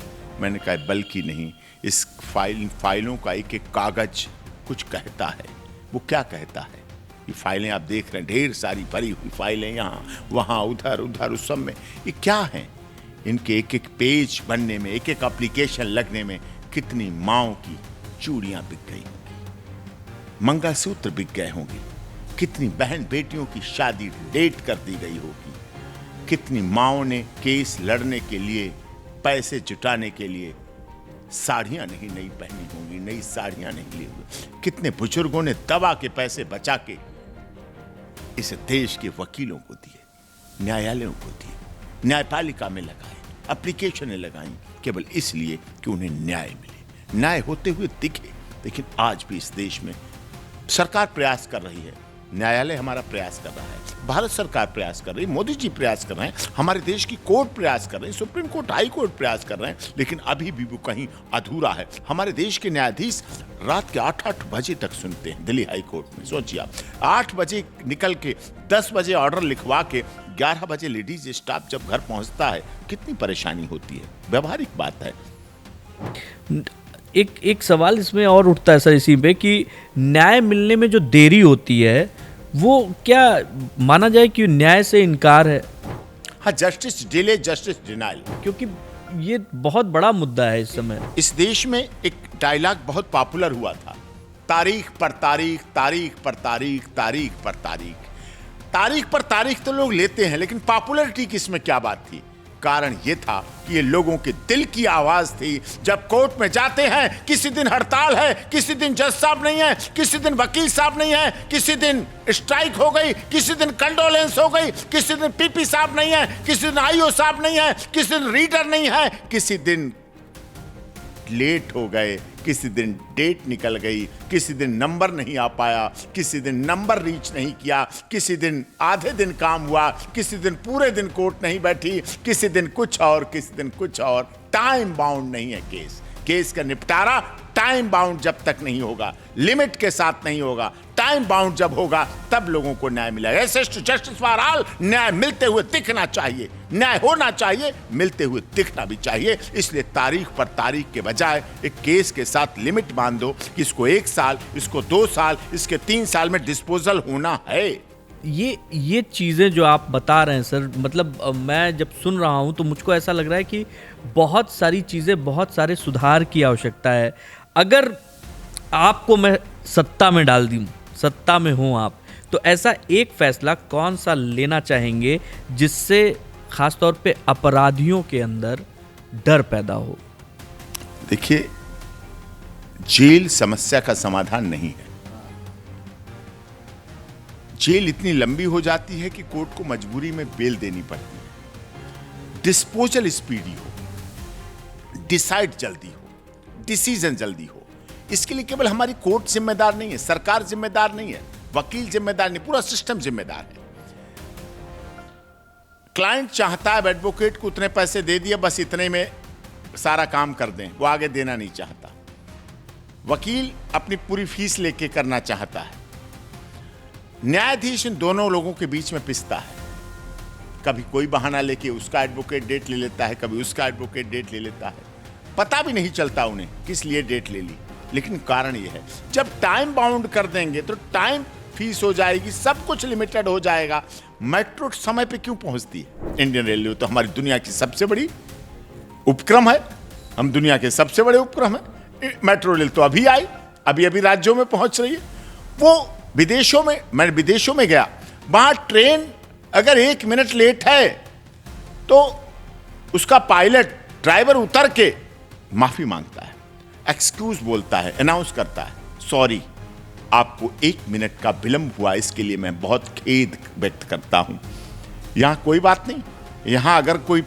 मैंने कहा बल्कि नहीं, इस फाइलों का एक एक कागज कुछ कहता है। वो क्या कहता है? ये फाइलें आप देख रहे हैं, ढेर सारी भरी हुई फाइलें, यहाँ वहाँ उधर उस सब में, ये क्या है? इनके एक एक पेज बनने में, एक एक एप्लीकेशन लगने में कितनी माँओं की चूड़ियां बिक गई होंगी, मंगलसूत्र बिक गए होंगे, कितनी बहन बेटियों की शादी लेट कर दी गई होगी, कितनी माँओं ने केस लड़ने के लिए, पैसे जुटाने के लिए साड़ियां नहीं नई पहनी होंगी, नई साड़ियां नहीं ली होंगी, कितने बुजुर्गों ने दवा के पैसे बचा के इस देश के वकीलों को दिए, न्यायालयों को दिए, न्यायपालिका में लगाए, एप्लीकेशनें लगाई, केवल इसलिए कि उन्हें न्याय मिले, न्याय होते हुए दिखे। लेकिन आज भी इस देश में सरकार प्रयास कर रही है, न्यायालय हमारा प्रयास कर रहा है, भारत सरकार प्रयास कर रही है, मोदी जी प्रयास कर रहे हैं, हमारे देश की कोर्ट प्रयास कर रहे हैं, सुप्रीम कोर्ट, हाई कोर्ट प्रयास कर रहे हैं, लेकिन अभी भी वो कहीं अधूरा है। हमारे देश के न्यायाधीश रात के 8-8 बजे तक सुनते हैं दिल्ली हाई कोर्ट में। सोचिए आप, 8 बजे निकल के 10 बजे ऑर्डर लिखवा के 11 बजे लेडीज स्टाफ जब घर पहुंचता है, कितनी परेशानी होती है। व्यवहारिक बात है। एक सवाल इसमें और उठता है सर इसी पे कि न्याय मिलने में जो देरी होती है वो क्या माना जाए कि न्याय से इनकार है? हाँ, जस्टिस डिले, जस्टिस डिनाइल, क्योंकि ये बहुत बड़ा मुद्दा है इस समय। इस देश में एक डायलॉग बहुत पॉपुलर हुआ था, तारीख पर तारीख, तारीख पर तारीख, तारीख पर तारीख। तारीख पर तारीख तो लोग लेते हैं, लेकिन पॉपुलरिटी की इसमें क्या बात थी? कारण यह था कि ये लोगों के दिल की आवाज थी। जब कोर्ट में जाते हैं, किसी दिन हड़ताल है, किसी दिन जज साहब नहीं है, किसी दिन वकील साहब नहीं है, किसी दिन स्ट्राइक हो गई, किसी दिन कंडोलेंस हो गई, किसी दिन पीपी साहब नहीं है, किसी दिन आईओ साहब नहीं है, किसी दिन रीडर नहीं है, किसी दिन लेट हो गए, किसी दिन डेट निकल गई, किसी दिन नंबर नहीं आ पाया, किसी दिन नंबर रीच नहीं किया, किसी दिन आधे दिन काम हुआ, किसी दिन पूरे दिन कोर्ट नहीं बैठी, किसी दिन कुछ और, किसी दिन कुछ और। टाइम बाउंड नहीं है केस का निपटारा टाइम बाउंड जब तक नहीं होगा, लिमिट के साथ नहीं होगा, टाइम बाउंड जब होगा तब लोगों को न्याय मिलेगा। जस्टिस फॉर ऑल, न्याय मिलते हुए दिखना चाहिए, न्याय होना चाहिए, मिलते हुए दिखना भी चाहिए। इसलिए तारीख पर तारीख के बजाय एक केस के साथ लिमिट बांध दो कि इसको 1 साल, इसको 2 साल, इसके 3 साल में डिस्पोजल होना है। ये चीज़ें जो आप बता रहे हैं सर, मतलब मैं जब सुन रहा हूँ तो मुझको ऐसा लग रहा है कि बहुत सारी चीज़ें, बहुत सारे सुधार की आवश्यकता है। अगर आपको मैं सत्ता में डाल दूँ, सत्ता में हो आप, तो ऐसा एक फैसला कौन सा लेना चाहेंगे जिससे खासतौर पे अपराधियों के अंदर डर पैदा हो? देखिए, जेल समस्या का समाधान नहीं है। जेल इतनी लंबी हो जाती है कि कोर्ट को मजबूरी में बेल देनी पड़ती है। डिस्पोजल स्पीडी हो, डिसाइड जल्दी हो, डिसीजन जल्दी हो, इसके लिए केवल हमारी कोर्ट जिम्मेदार नहीं है, सरकार जिम्मेदार नहीं है, वकील जिम्मेदार नहीं, पूरा सिस्टम जिम्मेदार है। क्लाइंट चाहता है एडवोकेट को उतने पैसे दे दिए, बस इतने में सारा काम कर दें, वो आगे देना नहीं चाहता। वकील अपनी पूरी फीस लेके करना चाहता है। न्यायाधीश इन दोनों लोगों के बीच में पिसता है। कभी कोई बहाना लेके उसका एडवोकेट डेट ले लेता है, कभी उसका एडवोकेट डेट ले लेता है। पता भी नहीं चलता उन्हें किस लिए डेट ले ली, लेकिन कारण यह है जब टाइम बाउंड कर देंगे तो टाइम फीस हो जाएगी, सब कुछ लिमिटेड हो जाएगा। मेट्रो समय पे क्यों पहुंचती है? इंडियन रेलवे तो हमारी दुनिया की सबसे बड़ी उपक्रम है, हम दुनिया के सबसे बड़े उपक्रम है। मेट्रो रेल तो अभी आई, अभी अभी राज्यों में पहुंच रही है। वो विदेशों में, मैं विदेशों में गया, वहां ट्रेन अगर 1 मिनट लेट है तो उसका पायलट ड्राइवर उतर के माफी मांगता है, एक्सक्यूज बोलता है, अनाउंस करता है, सॉरी आपको 1 मिनट का विलंब हुआ, इसके लिए मैं बहुत खेद व्यक्त करता हूं। यहां कोई बात नहीं। यहां अगर कोई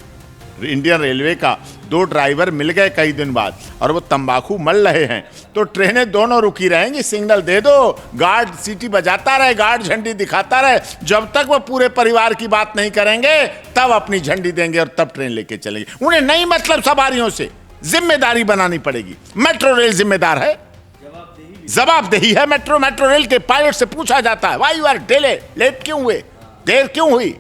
इंडियन रेलवे का 2 ड्राइवर मिल गए कई दिन बाद और वो तंबाकू मल रहे हैं तो ट्रेनें दोनों रुकी रहेंगी। सिग्नल दे दो, गार्ड सीटी बजाता रहे, गार्ड झंडी दिखाता रहे, जब तक वो पूरे परिवार की बात नहीं करेंगे तब अपनी झंडी देंगे और तब ट्रेन लेके चलेंगे। उन्हें नहीं मतलब सवारियों से, जिम्मेदारी बनानी पड़ेगी। मेट्रो रेल जिम्मेदार है, जवाबदेही है। मेट्रो रेल के पायलट से पूछा जाता है, why you are delay, late क्यों हुए, देर क्यों हुई,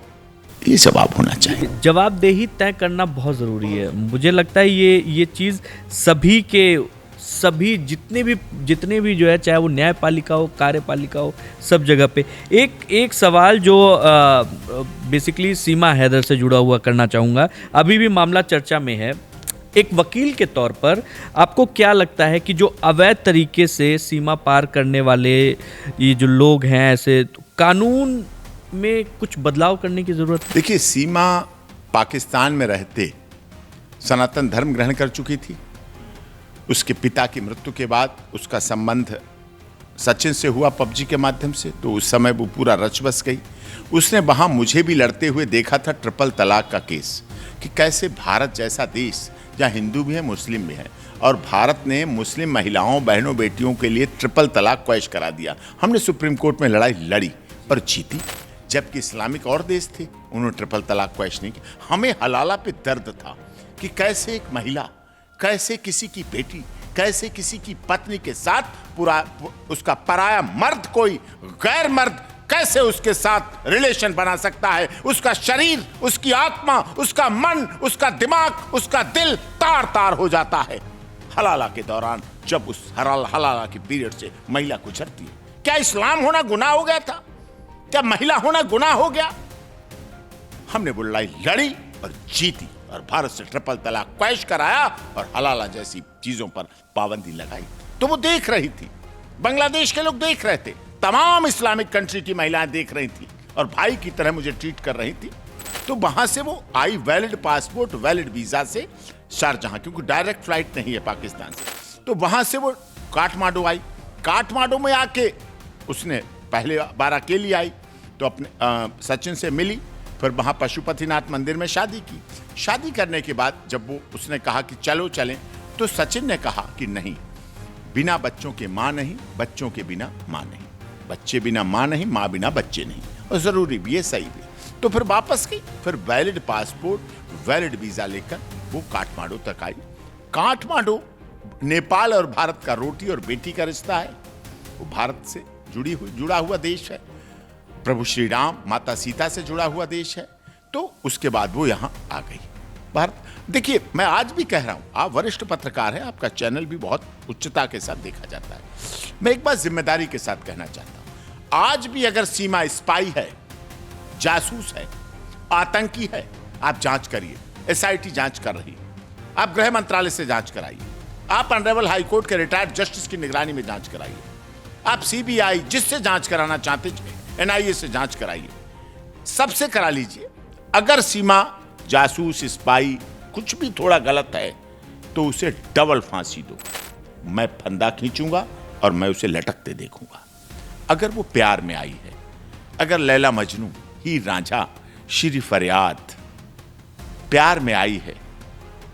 ये जवाब होना चाहिए। जवाबदेही तय करना बहुत ज़रूरी है। मुझे लगता है ये चीज़ सभी जितने भी जो है, चाहे वो न्यायपालिका हो, कार्यपालिका हो, सब जगह पे। एक सवाल जो बेसिकली सीमा हैदर से जुड़ा हुआ करना चाहूँगा। अभी भी मामला चर्चा में है। एक वकील के तौर पर आपको क्या लगता है कि जो अवैध तरीके से सीमा पार करने वाले ये जो लोग हैं, ऐसे तो कानून में कुछ बदलाव करने की जरूरत है? देखिए, सीमा पाकिस्तान में रहते सनातन धर्म ग्रहण कर चुकी थी। उसके पिता की मृत्यु के बाद उसका संबंध सचिन से हुआ पबजी के माध्यम से, तो उस समय वो पूरा रच बस गई। उसने वहां मुझे भी लड़ते हुए देखा था ट्रिपल तलाक का केस, कि कैसे भारत जैसा देश जहाँ हिंदू भी है, मुस्लिम भी है, और भारत ने मुस्लिम महिलाओं, बहनों, बेटियों के लिए ट्रिपल तलाक क्वैश करा दिया। हमने सुप्रीम कोर्ट में लड़ाई लड़ी पर जीती, जबकि इस्लामिक और देश थे, उन्होंने ट्रिपल तलाक क्वैश नहीं किया। हमें हलाला पे दर्द था कि कैसे एक महिला, कैसे किसी की बेटी, कैसे किसी की पत्नी के साथ पूरा उसका पराया मर्द, कोई गैर मर्द कैसे उसके साथ रिलेशन बना सकता है। उसका शरीर, उसकी आत्मा, उसका मन, उसका दिमाग, उसका दिल तार तार हो जाता है हलाला के दौरान, जब उस हलाला के पीरियड से महिला गुजरती है। क्या इस्लाम होना गुनाह हो गया था? क्या महिला होना गुनाह हो गया? हमने वो लड़ाई लड़ी और जीती, और भारत से ट्रिपल तलाक क्वैश कराया और हलाला जैसी चीजों पर पाबंदी लगाई। तो वो देख रही थी, बांग्लादेश के लोग देख रहे थे, तमाम इस्लामिक कंट्री की महिलाएं देख रही थी और भाई की तरह मुझे ट्रीट कर रही थी। तो वहां से वो आई वैलिड पासपोर्ट, वैलिड वीजा से शारजहां, क्योंकि डायरेक्ट फ्लाइट नहीं है पाकिस्तान से। तो वहां से वो काठमांडू आई। काठमांडू में आके उसने पहले बार अकेली आई, तो अपने सचिन से मिली, फिर वहां पशुपतिनाथ मंदिर में शादी की। शादी करने के बाद जब वो उसने कहा कि चलो चलें, तो सचिन ने कहा कि नहीं, बिना बच्चों के माँ नहीं, बच्चों के बिना माँ नहीं, बच्चे बिना माँ नहीं, माँ बिना बच्चे नहीं, और जरूरी भी है, सही भी। तो फिर वापस गई, फिर वैलिड पासपोर्ट, वैलिड वीजा लेकर वो काठमांडू तक आई। काठमांडू नेपाल और भारत का रोटी और बेटी का रिश्ता है। वो भारत से जुड़ा हुआ देश है, प्रभु श्री राम, माता सीता से जुड़ा हुआ देश है। तो उसके बाद वो यहाँ आ गई भारत। देखिए, मैं आज भी कह रहा हूं, आप वरिष्ठ पत्रकार हैं, आपका चैनल भी बहुत उच्चता के साथ देखा जाता है। मैं एक बात जिम्मेदारी के साथ कहना चाहता हूं, आज भी अगर सीमा स्पाई है, जासूस है, आतंकी है, आप जांच करिए। एसआईटी जांच कर रही है, आप गृह मंत्रालय से जांच कराइए, आप ऑनरेबल हाई कोर्ट के रिटायर्ड जस्टिस की निगरानी में जांच कराइए, आप सीबीआई जिससे जांच कराना चाहते एनआईए से जांच कराइए, सबसे करा लीजिए। अगर सीमा, जासूस, स्पाई कुछ भी थोड़ा गलत है तो उसे डबल फांसी दो। मैं फंदा खींचूंगा और मैं उसे लटकते देखूंगा। अगर वो प्यार में आई है, अगर लैला मजनू, हीर रांझा, श्री फरियाद प्यार में आई है,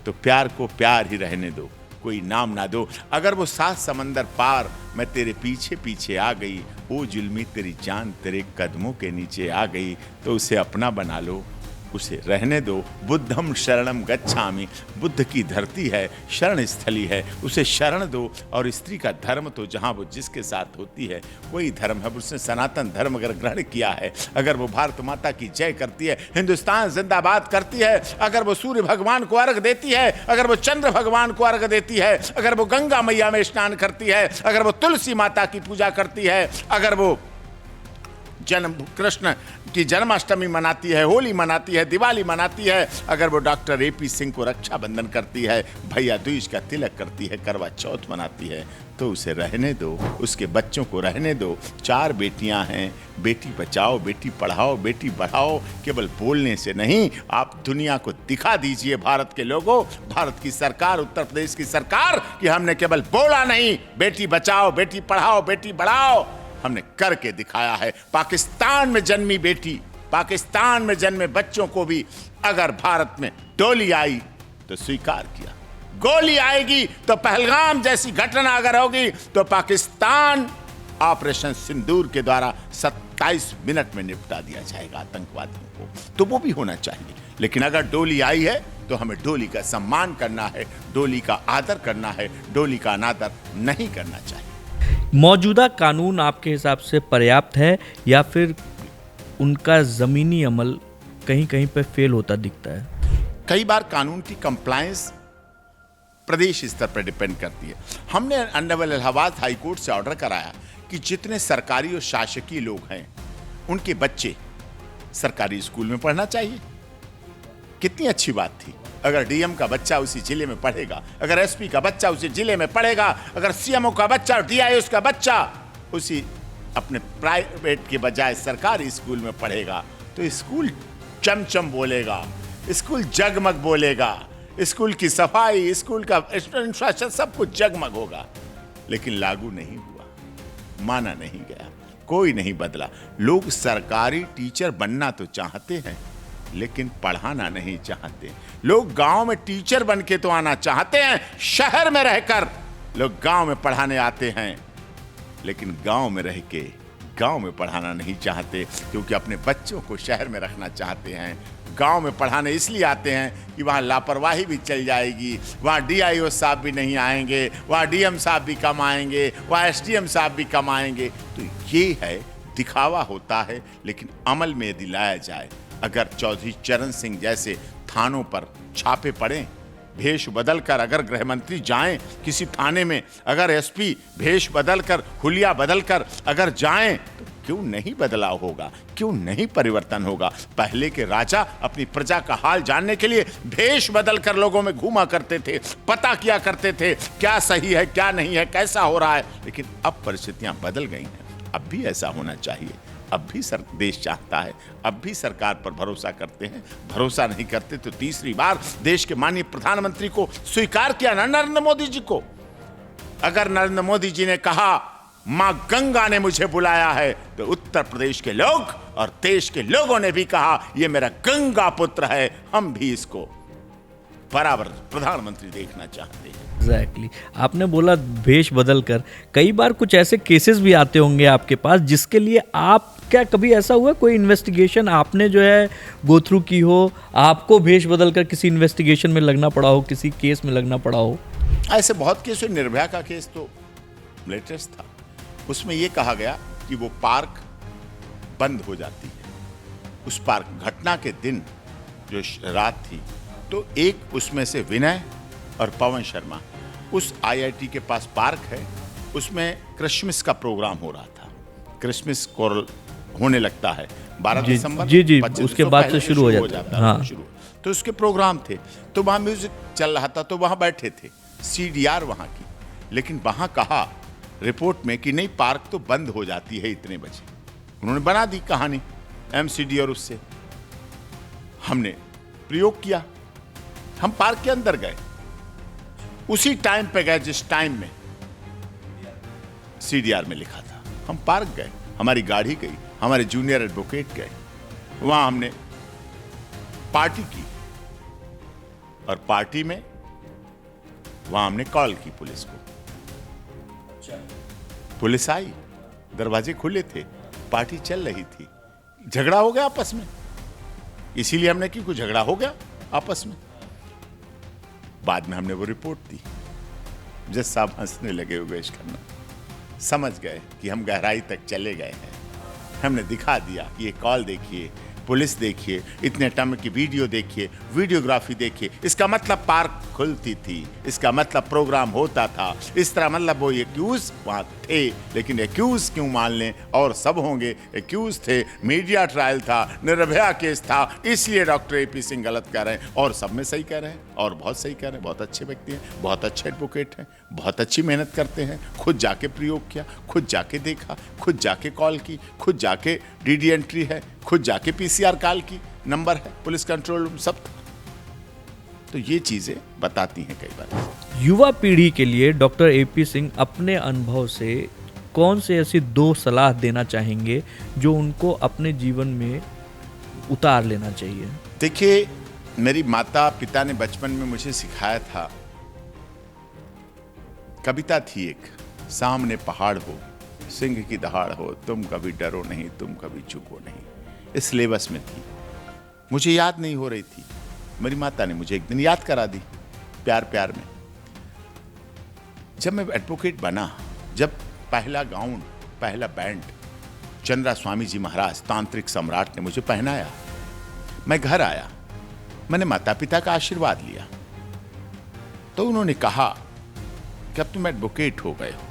तो प्यार को प्यार ही रहने दो, कोई नाम ना दो। अगर वो 7 समंदर पार मैं तेरे पीछे पीछे आ गई, ओ जुल्मी तेरी जान तेरे कदमों के नीचे आ गई, तो उसे अपना बना लो, उसे रहने दो। बुद्धम शरणम गच्छामि, बुद्ध की धरती है, शरण स्थली है, उसे शरण दो। और स्त्री का धर्म तो जहाँ वो जिसके साथ होती है वही धर्म है। उसने सनातन धर्म अगर ग्रहण किया है, अगर वो भारत माता की जय करती है, हिंदुस्तान जिंदाबाद करती है, अगर वो सूर्य भगवान को अर्घ देती है, अगर वो चंद्र भगवान को अर्घ देती है, अगर वो गंगा मैया में स्नान करती है, अगर वो तुलसी माता की पूजा करती है, अगर वो जन्म कृष्ण की जन्माष्टमी मनाती है, होली मनाती है, दिवाली मनाती है, अगर वो डॉक्टर एपी सिंह को रक्षाबंधन करती है, भैया दूज का तिलक करती है, करवा चौथ मनाती है, तो उसे रहने दो, उसके बच्चों को रहने दो। 4 बेटियां हैं, बेटी बचाओ, बेटी पढ़ाओ, बेटी बढ़ाओ। केवल बोलने से नहीं, आप दुनिया को दिखा दीजिए, भारत के लोगों, भारत की सरकार, उत्तर प्रदेश की सरकार, कि हमने केवल बोला नहीं, बेटी बचाओ, बेटी पढ़ाओ, बेटी बढ़ाओ, हमने करके दिखाया है। पाकिस्तान में जन्मी बेटी, पाकिस्तान में जन्मे बच्चों को भी अगर भारत में डोली आई तो स्वीकार किया, गोली आएगी तो पहलगाम जैसी घटना अगर होगी तो पाकिस्तान ऑपरेशन सिंदूर के द्वारा 27 मिनट में निपटा दिया जाएगा आतंकवादियों को। तो वो भी होना चाहिए। लेकिन अगर डोली आई है तो हमें डोली का सम्मान करना है, डोली का आदर करना है, डोली का अनादर नहीं करना चाहिए। मौजूदा कानून आपके हिसाब से पर्याप्त है या फिर उनका ज़मीनी अमल कहीं कहीं पे फेल होता दिखता है? कई बार कानून की कंप्लायंस प्रदेश स्तर पर डिपेंड करती है। हमने ऑनरेबल इलाहाबाद हाई कोर्ट से ऑर्डर कराया कि जितने सरकारी और शासकीय लोग हैं उनके बच्चे सरकारी स्कूल में पढ़ना चाहिए। कितनी अच्छी बात थी। अगर डीएम का बच्चा उसी जिले में पढ़ेगा, अगर एसपी का बच्चा उसी जिले में पढ़ेगा, अगर सीएमओ का बच्चा और डीआईएस का बच्चा उसी अपने प्राइवेट के बजाय सरकारी स्कूल में पढ़ेगा, तो स्कूल चमचम बोलेगा, स्कूल जगमग बोलेगा, स्कूल की सफाई, स्कूल का इंफ्रास्ट्रक्चर सब कुछ जगमग होगा। लेकिन लागू नहीं हुआ, माना नहीं गया, कोई नहीं बदला। लोग सरकारी टीचर बनना तो चाहते हैं लेकिन पढ़ाना नहीं चाहते। लोग गांव में टीचर बन के तो आना चाहते हैं, शहर में रहकर लोग गांव में पढ़ाने आते हैं, लेकिन गांव में रह के गांव में पढ़ाना नहीं चाहते, क्योंकि अपने बच्चों को शहर में रखना चाहते हैं। गांव में पढ़ाने इसलिए आते हैं कि वहाँ लापरवाही भी चल जाएगी, वहाँ डीआईओ साहब भी नहीं आएंगे, वहाँ डीएम साहब भी कम आएंगे, वहाँ एसडीएम साहब भी कम आएंगे। तो ये है, दिखावा होता है। लेकिन अमल में यदि लाया जाए, अगर चौधरी चरण सिंह जैसे थानों पर छापे पड़े, भेष बदलकर अगर गृह मंत्री जाएं किसी थाने में, अगर एसपी भेष बदलकर, हुलिया बदलकर अगर जाएं, तो क्यों नहीं बदलाव होगा, क्यों नहीं परिवर्तन होगा। पहले के राजा अपनी प्रजा का हाल जानने के लिए भेष बदलकर लोगों में घूमा करते थे, पता किया करते थे क्या सही है क्या नहीं है, कैसा हो रहा है। लेकिन अब परिस्थितियां बदल गई हैं। अब भी ऐसा होना चाहिए। अब भी देश चाहता है, अब भी सरकार पर भरोसा करते हैं। भरोसा नहीं करते तो तीसरी बार देश के माननीय प्रधानमंत्री को स्वीकार किया ना, नरेंद्र मोदी जी को। अगर नरेंद्र मोदी जी ने कहा मां गंगा ने मुझे बुलाया है, तो उत्तर प्रदेश के लोग और देश के लोगों ने भी कहा यह मेरा गंगा पुत्र है, हम भी इसको बराबर प्रधानमंत्री देखना चाहते हैं। एग्जैक्टली आपने बोला भेष बदल कर, कई बार कुछ ऐसे केसेस भी आते होंगे आपके पास जिसके लिए आप, क्या कभी ऐसा हुआ कोई इन्वेस्टिगेशन आपने जो है गो थ्रू की हो, आपको भेष बदल कर किसी इन्वेस्टिगेशन में लगना पड़ा हो, किसी केस में लगना पड़ा हो? ऐसे बहुत केस हुए। निर्भया का केस तो लेटेस्ट था। उसमें यह कहा गया कि वो पार्क बंद हो जाती है। उस पार्क घटना के दिन जो रात थी, तो एक उसमें से विनय और पवन शर्मा, उस आईआईटी के पास पार्क है, उसमें क्रिसमस का प्रोग्राम हो रहा था। क्रिसमस कोरल होने लगता है 12 दिसंबर, जी, उसके बाद से शुरू हो जाता है। हाँ। तो उसके प्रोग्राम थे, तो वहाँ म्यूजिक चल रहा था, तो वहाँ बैठे थे, सीडीआर वहाँ की। लेकिन वहाँ कहा रिपोर्ट में कि नहीं, पार्क तो बंद हो जाती है इतने बजे। उन्होंने बना दी कहानी एमसीडी और उससे हमने प्रयोग किया। हम पार्क के अंदर गए, उसी टाइम पे गए जिस टाइम में सीडीआर में लिखा था। हम पार्क गए, हमारी गाड़ी गई, हमारे जूनियर एडवोकेट गए, वहां हमने पार्टी की और पार्टी में वहां हमने कॉल की पुलिस को। पुलिस आई, दरवाजे खुले थे, पार्टी चल रही थी, झगड़ा हो गया आपस में, इसीलिए हमने की कुछ झगड़ा हो गया आपस में। बाद में हमने वो रिपोर्ट दी, जज साहब हंसने लगे, योगेश खन्ना समझ गए कि हम गहराई तक चले गए हैं। हमने दिखा दिया कि ये कॉल देखिए, पुलिस देखिए, इतने टर्म की वीडियो देखिए, वीडियोग्राफी देखिए, इसका मतलब पार्क खुलती थी, इसका मतलब प्रोग्राम होता था, इस तरह मतलब वो एक्यूज वहां थे, लेकिन एक्यूज क्यों मान लें, और सब होंगे एक्यूज थे, मीडिया ट्रायल था, निर्भया केस था, इसलिए डॉक्टर एपी सिंह गलत कह रहे हैं। और सब में सही कह रहे हैं, और बहुत सही कह रहे हैं, बहुत अच्छे व्यक्ति हैं, बहुत अच्छे एडवोकेट हैं, बहुत अच्छी मेहनत करते हैं, खुद जाके प्रयोग किया, खुद जाके देखा, खुद जाके कॉल की, खुद जाके डीडी एंट्री है, खुद जाके पीसीआर कॉल की, नंबर है, पुलिस कंट्रोल रूम सब था। तो ये चीजें बताती हैं कई बार। युवा पीढ़ी के लिए डॉक्टर एपी सिंह अपने अनुभव से कौन से ऐसी 2 सलाह देना चाहेंगे जो उनको अपने जीवन में उतार लेना चाहिए? देखिए, मेरी माता पिता ने बचपन में मुझे सिखाया था, कविता थी एक, सामने पहाड़ हो, सिंह की दहाड़ हो, तुम कभी डरो नहीं, तुम कभी चुको नहीं, इस सिलेबस में थी, मुझे याद नहीं हो रही थी। मेरी माता ने मुझे एक दिन याद करा दी, प्यार प्यार में। जब मैं एडवोकेट बना, जब पहला गाउन, पहला बैंड चंद्रा स्वामी जी महाराज तांत्रिक सम्राट ने मुझे पहनाया, मैं घर आया, मैंने माता पिता का आशीर्वाद लिया, तो उन्होंने कहा कि अब तुम एडवोकेट हो गए हो,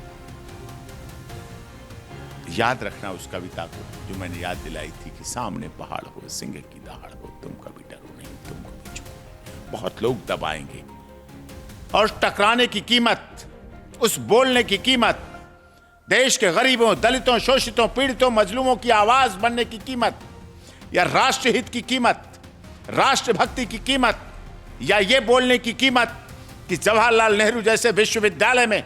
याद रखना उस कविता को जो मैंने याद दिलाई थी कि सामने पहाड़ हो, सिंह की दहाड़ हो, तुम कभी डरो नहीं, तुम कभी चुको नहीं। बहुत लोग दबाएंगे, और टकराने की कीमत, उस बोलने की कीमत, देश के गरीबों, दलितों, शोषितों, पीड़ितों, मजलूमों की आवाज बनने की कीमत, या राष्ट्रहित की कीमत, राष्ट्रभक्ति की कीमत, या ये बोलने की कीमत कि जवाहरलाल नेहरू जैसे विश्वविद्यालय में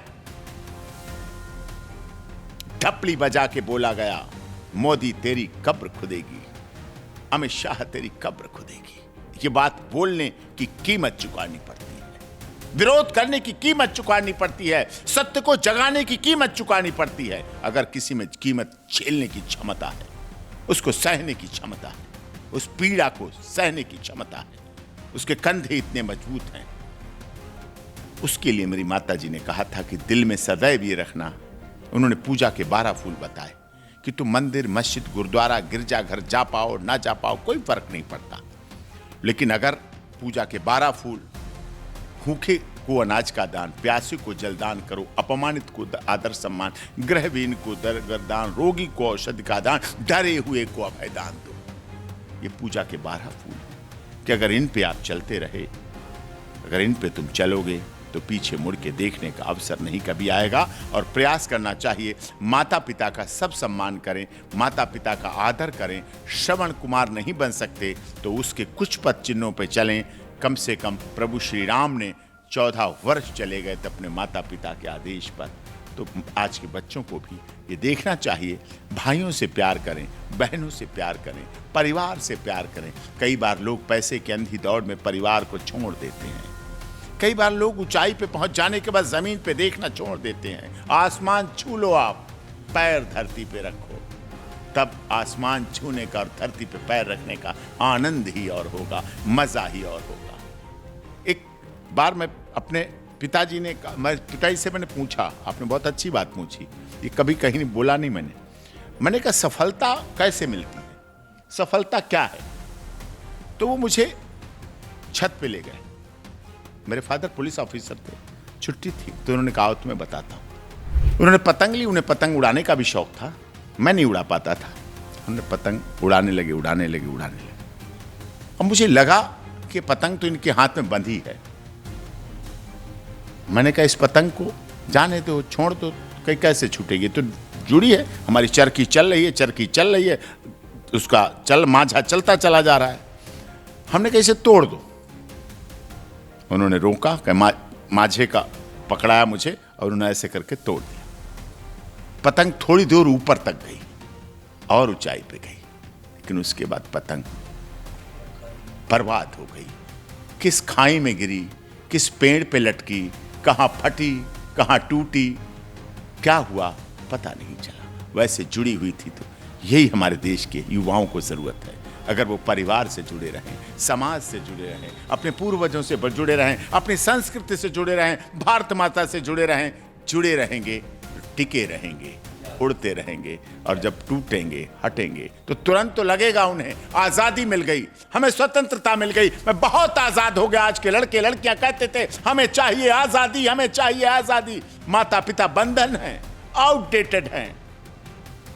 ढपली बजा के बोला गया, मोदी तेरी कब्र खुदेगी, अमित शाह तेरी कब्र खुदेगी। ये बात बोलने की कीमत चुकानी पड़ती है, विरोध करने की कीमत चुकानी पड़ती है, सत्य को जगाने की कीमत चुकानी पड़ती है। अगर किसी में कीमत झेलने की क्षमता है, उसको सहने की क्षमता है, उस पीड़ा को सहने की क्षमता है, उसके कंधे इतने मजबूत हैं, उसके लिए मेरी माता जी ने कहा था कि दिल में सदैव ये रखना। उन्होंने पूजा के 12 फूल बताए कि तुम मंदिर, मस्जिद, गुरुद्वारा, गिरजाघर जा पाओ ना जा पाओ, कोई फर्क नहीं पड़ता, लेकिन अगर पूजा के 12 फूल, भूखे को अनाज का दान, प्यासे को जलदान करो, अपमानित को आदर सम्मान, गृहहीन को दरगरदान, रोगी को औषधि का दान, डरे हुए को अभय दान दो। ये पूजा के 12 फूल कि अगर इन पे आप चलते रहे, अगर इन पे तुम चलोगे तो पीछे मुड़ के देखने का अवसर नहीं कभी आएगा। और प्रयास करना चाहिए, माता पिता का सब सम्मान करें, माता पिता का आदर करें। श्रवण कुमार नहीं बन सकते तो उसके कुछ पद चिन्हों पे चलें। कम से कम प्रभु श्री राम ने 14 वर्ष चले गए थे अपने माता पिता के आदेश पर। तो आज के बच्चों को भी ये देखना चाहिए, भाइयों से प्यार करें, बहनों से प्यार करें, परिवार से प्यार करें। कई बार लोग पैसे की अंधी दौड़ में परिवार को छोड़ देते हैं। कई बार लोग ऊंचाई पे पहुंच जाने के बाद जमीन पे देखना छोड़ देते हैं। आसमान छू लो, आप पैर धरती पे रखो, तब आसमान छूने का और धरती पे पैर रखने का आनंद ही और होगा, मजा ही और होगा। एक बार मैं अपने पिताजी ने, मैं पिताजी से मैंने पूछा, आपने बहुत अच्छी बात पूछी, ये कभी कहीं नहीं बोला नहीं मैंने कहा सफलता कैसे मिलती है, सफलता क्या है? तो वो मुझे छत पे ले गए। मेरे फादर पुलिस ऑफिसर थे, छुट्टी थी, तो उन्होंने कहा तुम्हें बताता हूँ। उन्होंने पतंग ली, उन्हें पतंग उड़ाने का भी शौक था, मैं नहीं उड़ा पाता था। उन्होंने पतंग उड़ाने लगे। और मुझे लगा कि पतंग तो इनके हाथ में बंधी है। मैंने कहा इस पतंग को जाने दो, छोड़ दो, कहीं कैसे छूटेगी, तो जुड़ी है, हमारी चरखी चल रही है, चरखी चल रही है, उसका माझा चलता चला जा रहा है। हमने कहा इसे तोड़ दो। उन्होंने रोका कि माझे का पकड़ाया मुझे और उन्होंने ऐसे करके तोड़ दिया। पतंग थोड़ी दूर ऊपर तक गई और ऊंचाई पे गई, लेकिन उसके बाद पतंग बर्बाद हो गई। किस खाई में गिरी, किस पेड़ पे लटकी, कहां फटी, कहां टूटी, क्या हुआ पता नहीं चला। वैसे जुड़ी हुई थी। तो यही हमारे देश के युवाओं को जरूरत है। अगर वो परिवार से जुड़े रहें, समाज से जुड़े रहें, अपने पूर्वजों से जुड़े रहें, अपनी संस्कृति से जुड़े रहें, भारत माता से जुड़े रहें, जुड़े रहेंगे, टिके रहेंगे, उड़ते रहेंगे। और जब टूटेंगे, हटेंगे तो तुरंत तो लगेगा उन्हें आजादी मिल गई, हमें स्वतंत्रता मिल गई, मैं बहुत आजाद हो गया। आज के लड़के लड़कियां कहते थे हमें चाहिए आजादी, हमें चाहिए आजादी। माता पिता बंधन हैं, आउटडेटेड हैं,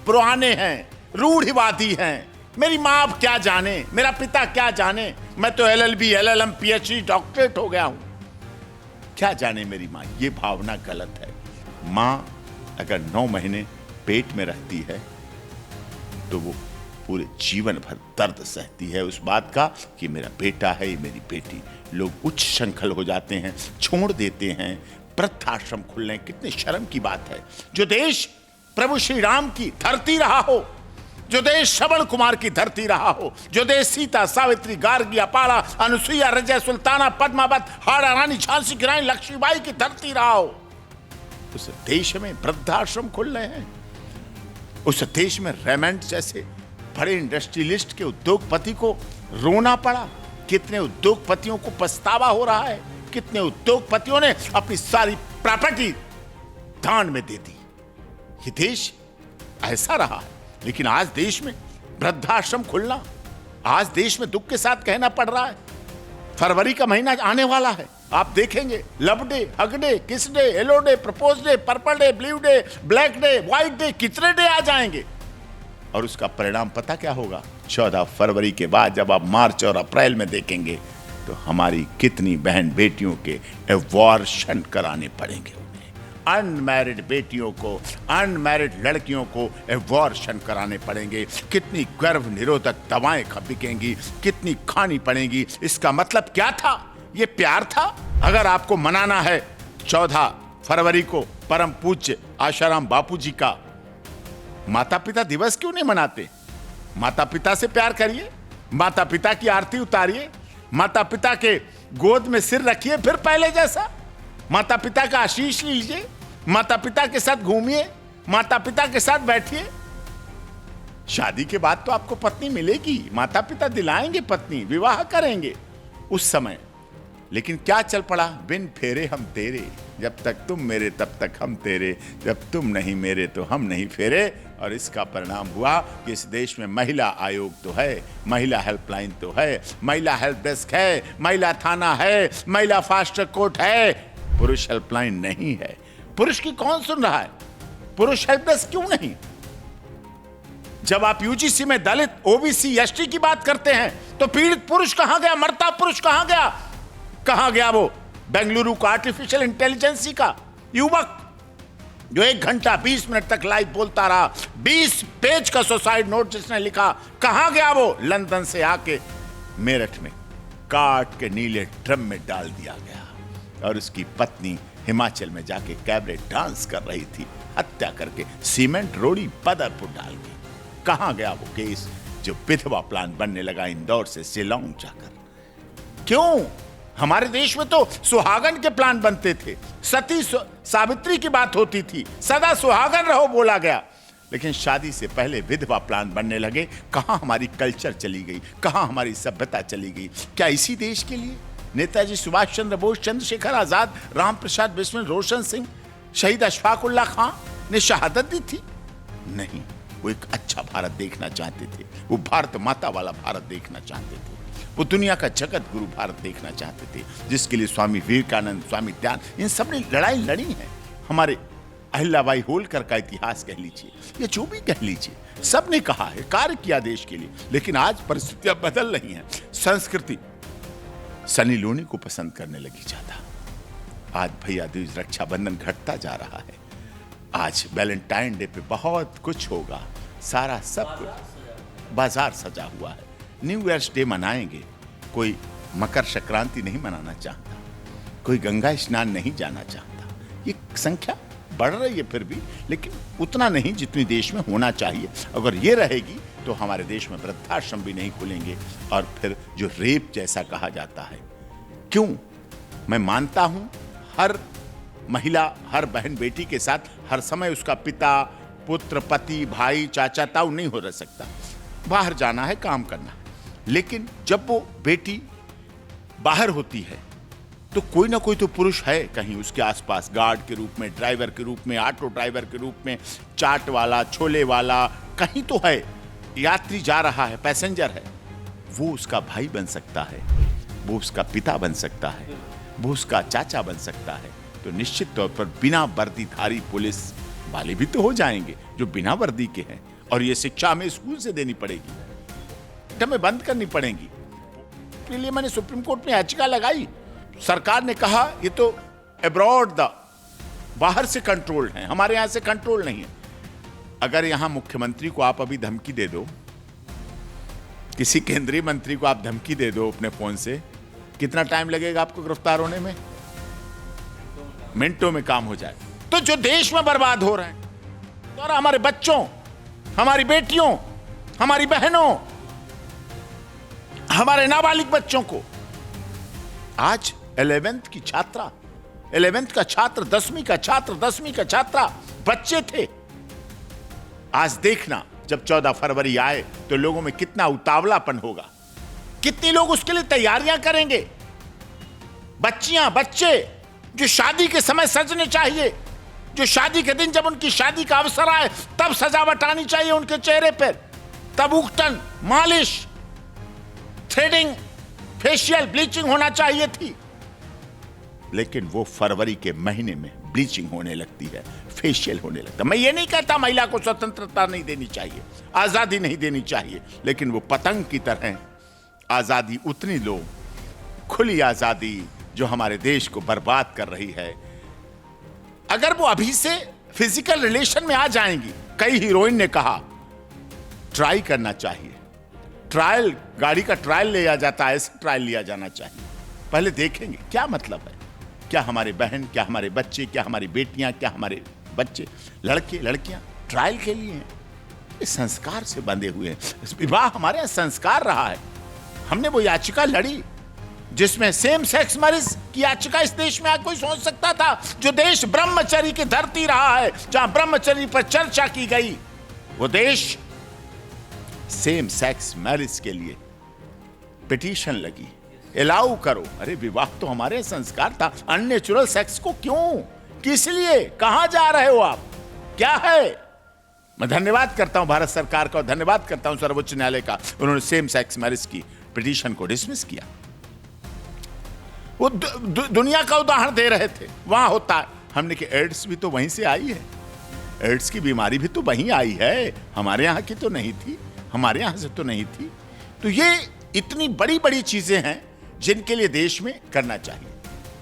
पुराने हैं, रूढ़िवादी हैं। मेरी माँ अब क्या जाने, मेरा पिता क्या जाने, मैं तो LLB, LLM, PhD, डॉक्टरेट हो गया हूं, क्या जाने मेरी माँ। ये भावना गलत है। माँ अगर 9 महीने पेट में रहती है तो वो पूरे जीवन भर दर्द सहती है उस बात का कि मेरा बेटा है, ये मेरी बेटी। लोग उच्च श्रृंखल हो जाते हैं, छोड़ देते हैं, वृद्धाश्रम खुल रहे हैं। कितनी शर्म की बात है। जो देश प्रभु श्री राम की धरती रहा हो, जो देश श्रवण कुमार की धरती रहा हो, जो देश सीता, सावित्री, गार्गी, अपाला, अनुसुईया, रजिया, सुल्ताना, पद्मावत, हाड़ा रानी, झांसी की रानी लक्ष्मीबाई की धरती रहा हो, उस देश में वृद्धाश्रम खुल रहे हैं। उस देश में रेमंड जैसे बड़े इंडस्ट्रियलिस्ट के उद्योगपति को रोना पड़ा। कितने उद्योगपतियों को पछतावा हो रहा है, कितने उद्योगपतियों ने अपनी सारी प्रॉपर्टी दान में दे दी। ये देश ऐसा रहा है। लेकिन आज देश में वृद्धाश्रम खुलना, आज देश में दुख के साथ कहना पड़ रहा है। फरवरी का महीना आने वाला है, आप देखेंगे लव डे, हग डे, किस day, yellow day, propose day, purple day, blue day, black day, white day, कितने डे आ जाएंगे। और उसका परिणाम पता क्या होगा? 14 फरवरी के बाद जब आप मार्च और अप्रैल में देखेंगे तो हमारी कितनी बहन बेटियों के एवॉर्शन कराने पड़ेंगे। अनमैरिड बेटियों को, अनमैरिड लड़कियों को एवॉर्शन कराने पड़ेंगे। कितनी गर्भ निरोधक दवाएं बिकेंगी, कितनी खानी पड़ेंगी। इसका मतलब क्या था? ये प्यार था? अगर आपको मनाना है 14 फरवरी को परम पूज्य आशाराम बापू जी का माता पिता दिवस, क्यों नहीं मनाते? माता पिता से प्यार करिए, माता पिता की आरती उतारिए, माता पिता के गोद में सिर रखिए, फिर पहले जैसा माता पिता का आशीष लीजिए, माता पिता के साथ घूमिए, माता पिता के साथ बैठिए। शादी के बाद तो आपको पत्नी मिलेगी, माता पिता दिलाएंगे पत्नी, विवाह करेंगे उस समय। लेकिन क्या चल पड़ा? बिन फेरे हम तेरे, जब तक तुम मेरे तब तक हम तेरे, जब तुम नहीं मेरे तो हम नहीं फेरे। और इसका परिणाम हुआ कि इस देश में महिला आयोग तो है, महिला हेल्पलाइन तो है, महिला हेल्प डेस्क है, महिला थाना है, महिला फास्ट ट्रैक कोर्ट है, पुरुष हेल्पलाइन नहीं है। पुरुष की कौन सुन रहा है? पुरुष हेल्प डेस्क क्यों नहीं? जब आप यूजीसी में दलित, ओबीसी, एसटी की बात करते हैं तो पीड़ित पुरुष कहां गया? मरता पुरुष कहां गया? कहां गया वो बेंगलुरु का आर्टिफिशियल इंटेलिजेंसी का युवक जो 1 घंटा 20 मिनट तक लाइव बोलता रहा, 20 पेज का सुसाइड नोट जिसने लिखा? कहां गया वो? लंदन से आके मेरठ में काट के नीले ड्रम में डाल दिया गया। और उसकी पत्नी हिमाचल में जाके कैबरे डांस कर रही थी, हत्या करके सीमेंट रोड़ी बदरपुर डाल दी। कहां गया वो केस जो विधवा प्लान बनने लगा इंदौर से शिलांग जाकर? क्यों? हमारे देश में तो सुहागन के प्लान बनते थे, सती सावित्री की बात होती थी, सदा सुहागन रहो बोला गया। लेकिन शादी से पहले विधवा प्लान बनने लगे। कहां हमारी कल्चर चली गई? कहां हमारी सभ्यता चली गई? क्या इसी देश के लिए नेताजी सुभाष चंद्र बोस, चंद्रशेखर आजाद, राम प्रसाद बिस्मिल, रोशन सिंह, शहीद अशफाक उल्लाह खां ने शहादत दी थी? नहीं, वो एक अच्छा भारत देखना चाहते थे, वो भारत माता वाला भारत देखना चाहते थे, वो दुनिया का जगत गुरु भारत देखना चाहते थे, जिसके लिए स्वामी विवेकानंद, स्वामी दयानंद, इन सब ने लड़ाई लड़ी है। हमारे अहिल्याबाई होलकर का इतिहास कह लीजिए या जो भी कह लीजिए, सब ने कहा है, कार्य किया देश के लिए। लेकिन आज परिस्थितियां बदल रही हैं। संस्कृति सनी लियोनी को पसंद करने लगी ज्यादा। आज भैया दूज, रक्षाबंधन घटता जा रहा है। आज वैलेंटाइन डे पे बहुत कुछ होगा, सारा सब कुछ बाजार सजा हुआ है। न्यू ईयर्स डे मनाएंगे, कोई मकर संक्रांति नहीं मनाना चाहता, कोई गंगा स्नान नहीं जाना चाहता। ये संख्या बढ़ रही है फिर भी, लेकिन उतना नहीं जितनी देश में होना चाहिए। अगर ये रहेगी तो हमारे देश में वृद्धाश्रम भी नहीं खुलेंगे। और फिर जो रेप जैसा कहा जाता है, क्यों? मैं मानता हूं हर महिला, हर बहन बेटी के साथ हर समय उसका पिता, पुत्र, पति, भाई, चाचा, ताऊ नहीं हो रह सकता। बाहर जाना है, काम करना है। लेकिन जब वो बेटी बाहर होती है तो कोई ना कोई तो पुरुष है कहीं उसके आसपास, गार्ड के रूप में, ड्राइवर के रूप में, ऑटो ड्राइवर के रूप में, चाट वाला, छोले वाला, कहीं तो है। यात्री जा रहा है, पैसेंजर है, वो उसका भाई बन सकता है, वो उसका पिता बन सकता है, वो उसका चाचा बन सकता है। तो निश्चित तौर पर बिना वर्दीधारी पुलिस वाले भी तो हो जाएंगे जो बिना वर्दी के हैं। और ये शिक्षा हमें स्कूल से देनी पड़ेगी, हमें बंद करनी पड़ेगी। इसके लिए मैंने सुप्रीम कोर्ट में याचिका लगाई। सरकार ने कहा ये तो अब्रॉड द, बाहर से कंट्रोल है, हमारे यहां से कंट्रोल नहीं है। अगर यहां मुख्यमंत्री को आप अभी धमकी दे दो, किसी केंद्रीय मंत्री को आप धमकी दे दो अपने फोन से, कितना टाइम लगेगा आपको गिरफ्तार होने में? मिनटों में काम हो जाए। तो जो देश में बर्बाद हो रहे हैं और हमारे बच्चों, हमारी बेटियों, हमारी बहनों, हमारे नाबालिग बच्चों को, आज 11th की छात्रा, 11th का छात्र, 10वीं का छात्र, 10वीं का छात्रा बच्चे थे। आज देखना जब 14 फरवरी आए तो लोगों में कितना उतावलापन होगा, कितने लोग उसके लिए तैयारियां करेंगे। बच्चियां, बच्चे जो शादी के समय सजने चाहिए, जो शादी के दिन जब उनकी शादी का अवसर आए तब सजावट आनी चाहिए उनके चेहरे पर, तब उगटन, मालिश, थ्रेडिंग, फेशियल, ब्लीचिंग होना चाहिए थी। लेकिन वो फरवरी के महीने में ब्लीचिंग होने लगती है, फेशियल होने लगता है। मैं ये नहीं कहता महिला को स्वतंत्रता नहीं देनी चाहिए, आजादी नहीं देनी चाहिए, लेकिन वो पतंग की तरह आजादी उतनी लो, खुली आजादी जो हमारे देश को बर्बाद कर रही है। अगर वो अभी से फिजिकल रिलेशन में आ जाएंगी, कई हीरोइन ने कहा ट्राई करना चाहिए, ट्रायल, गाड़ी का ट्रायल लिया जाता है, ऐसे ट्रायल लिया जाना चाहिए। पहले देखेंगे क्या मतलब है, क्या हमारे बहन, क्या हमारे बच्चे, क्या हमारी बेटियां, क्या हमारे बच्चे, लड़के लड़कियां ट्रायल के लिए हैं। ये संस्कार से बंधे हुए हैं। विवाह हमारे यहाँ संस्कार रहा है। हमने वो याचिका लड़ी जिसमें सेम सेक्स मैरिज की याचिका इस देश में कोई सोच सकता था? जो देश ब्रह्मचर्य की धरती रहा है, जहां ब्रह्मचर्य पर चर्चा की गई, वो देश सेम सेक्स मैरिज के लिए पिटीशन लगी, अलाउ करो। अरे विवाह तो हमारे संस्कार था, अननेचुरल सेक्स को क्यों, किस लिए, कहां जा रहे हो आप, क्या है? मैं धन्यवाद करता हूं भारत सरकार का और धन्यवाद करता हूं सर्वोच्च न्यायालय का, उन्होंने सेम सेक्स मैरिज की पिटीशन को डिसमिस किया। वो दुनिया का उदाहरण दे रहे थे, वहां होता है। हमने कि एड्स भी तो वहीं से आई है, एड्स की बीमारी भी तो वहीं आई है, हमारे यहाँ की तो नहीं थी, हमारे यहाँ से तो नहीं थी। तो ये इतनी बड़ी बड़ी चीजें हैं जिनके लिए देश में करना चाहिए।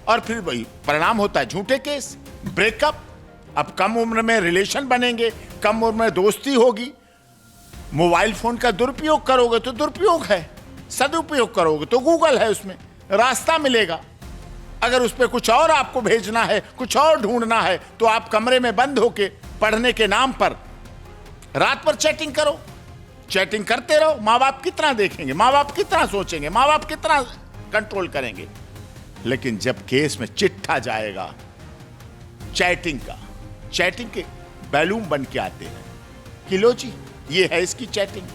और फिर वही परिणाम होता है, झूठे केस, ब्रेकअप। अब कम उम्र में रिलेशन बनेंगे, कम उम्र में दोस्ती होगी। मोबाइल फोन का दुरुपयोग करोगे तो दुरुपयोग है, सदुपयोग करोगे तो गूगल है, उसमें रास्ता मिलेगा। अगर उस पर कुछ और आपको भेजना है, कुछ और ढूंढना है, तो आप कमरे में बंद होके पढ़ने के नाम पर रात भर चैटिंग करो, चैटिंग करते रहो। माँ बाप कितना देखेंगे, माँ बाप कितना सोचेंगे, माँ बाप कितना कंट्रोल करेंगे। लेकिन जब केस में चिट्ठा जाएगा चैटिंग का, चैटिंग के बैलूम बन के आते हैं कि लो जी ये है इसकी चैटिंग,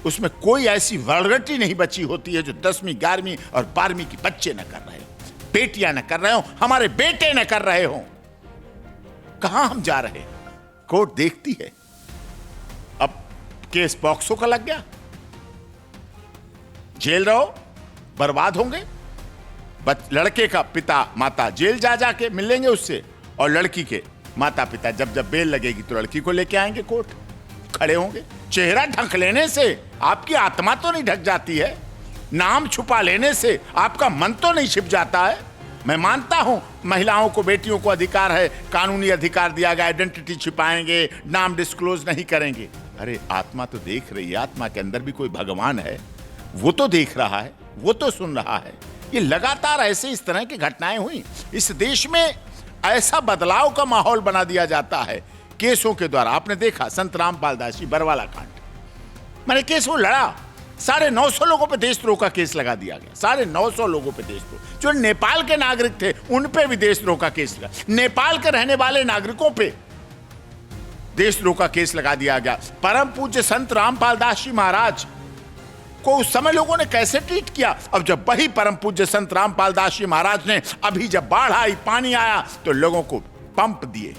उसमें कोई ऐसी वल्गरिटी नहीं बची होती है जो 10वीं 11वीं और 12वीं की बच्चे न कर रहे हो, बेटियां न कर रहे हो, हमारे बेटे न कर रहे हो। कहां हम जा रहे हैं? कोर्ट देखती है। अब केस पॉक्सो का लग गया, जेल रहो, बर्बाद होंगे। लड़के का पिता माता जेल जा जाके मिलेंगे उससे, और लड़की के माता पिता जब जब बेल लगेगी तो लड़की को लेके आएंगे, कोर्ट खड़े होंगे। चेहरा ढक लेने से आपकी आत्मा तो नहीं ढक जाती है, नाम छुपा लेने से आपका मन तो नहीं छिप जाता है। मैं मानता हूं महिलाओं को, बेटियों को अधिकार है, कानूनी अधिकार दिया गया, आइडेंटिटी छिपाएंगे, नाम डिस्क्लोज नहीं करेंगे। अरे आत्मा तो देख रही है, आत्मा के अंदर भी कोई भगवान है, वो तो देख रहा है, वो तो सुन रहा है। ये लगातार ऐसे इस तरह की घटनाएं हुई। इस देश में ऐसा बदलाव का माहौल बना दिया जाता है केसों के द्वारा। आपने देखा संत रामपाल दास जी बरवाला कांड, मैंने केस वो लड़ा, 950 लोगों पे देशद्रोह का केस लगा दिया गया। 950 लोगों पे देशद्रोह, जो नेपाल के नागरिक थे उन पे भी देशद्रोह का केस लगा, नेपाल के रहने वाले नागरिकों पे देशद्रोह का केस लगा दिया गया। परम पूज्य संत रामपाल दास जी महाराज को उस समय लोगों ने कैसे ट्रीट किया। अब जब वही परम पूज्य संत रामपाल दास जी महाराज ने, अभी जब बाढ़ आई, पानी आया, तो लोगों को पंप दिए,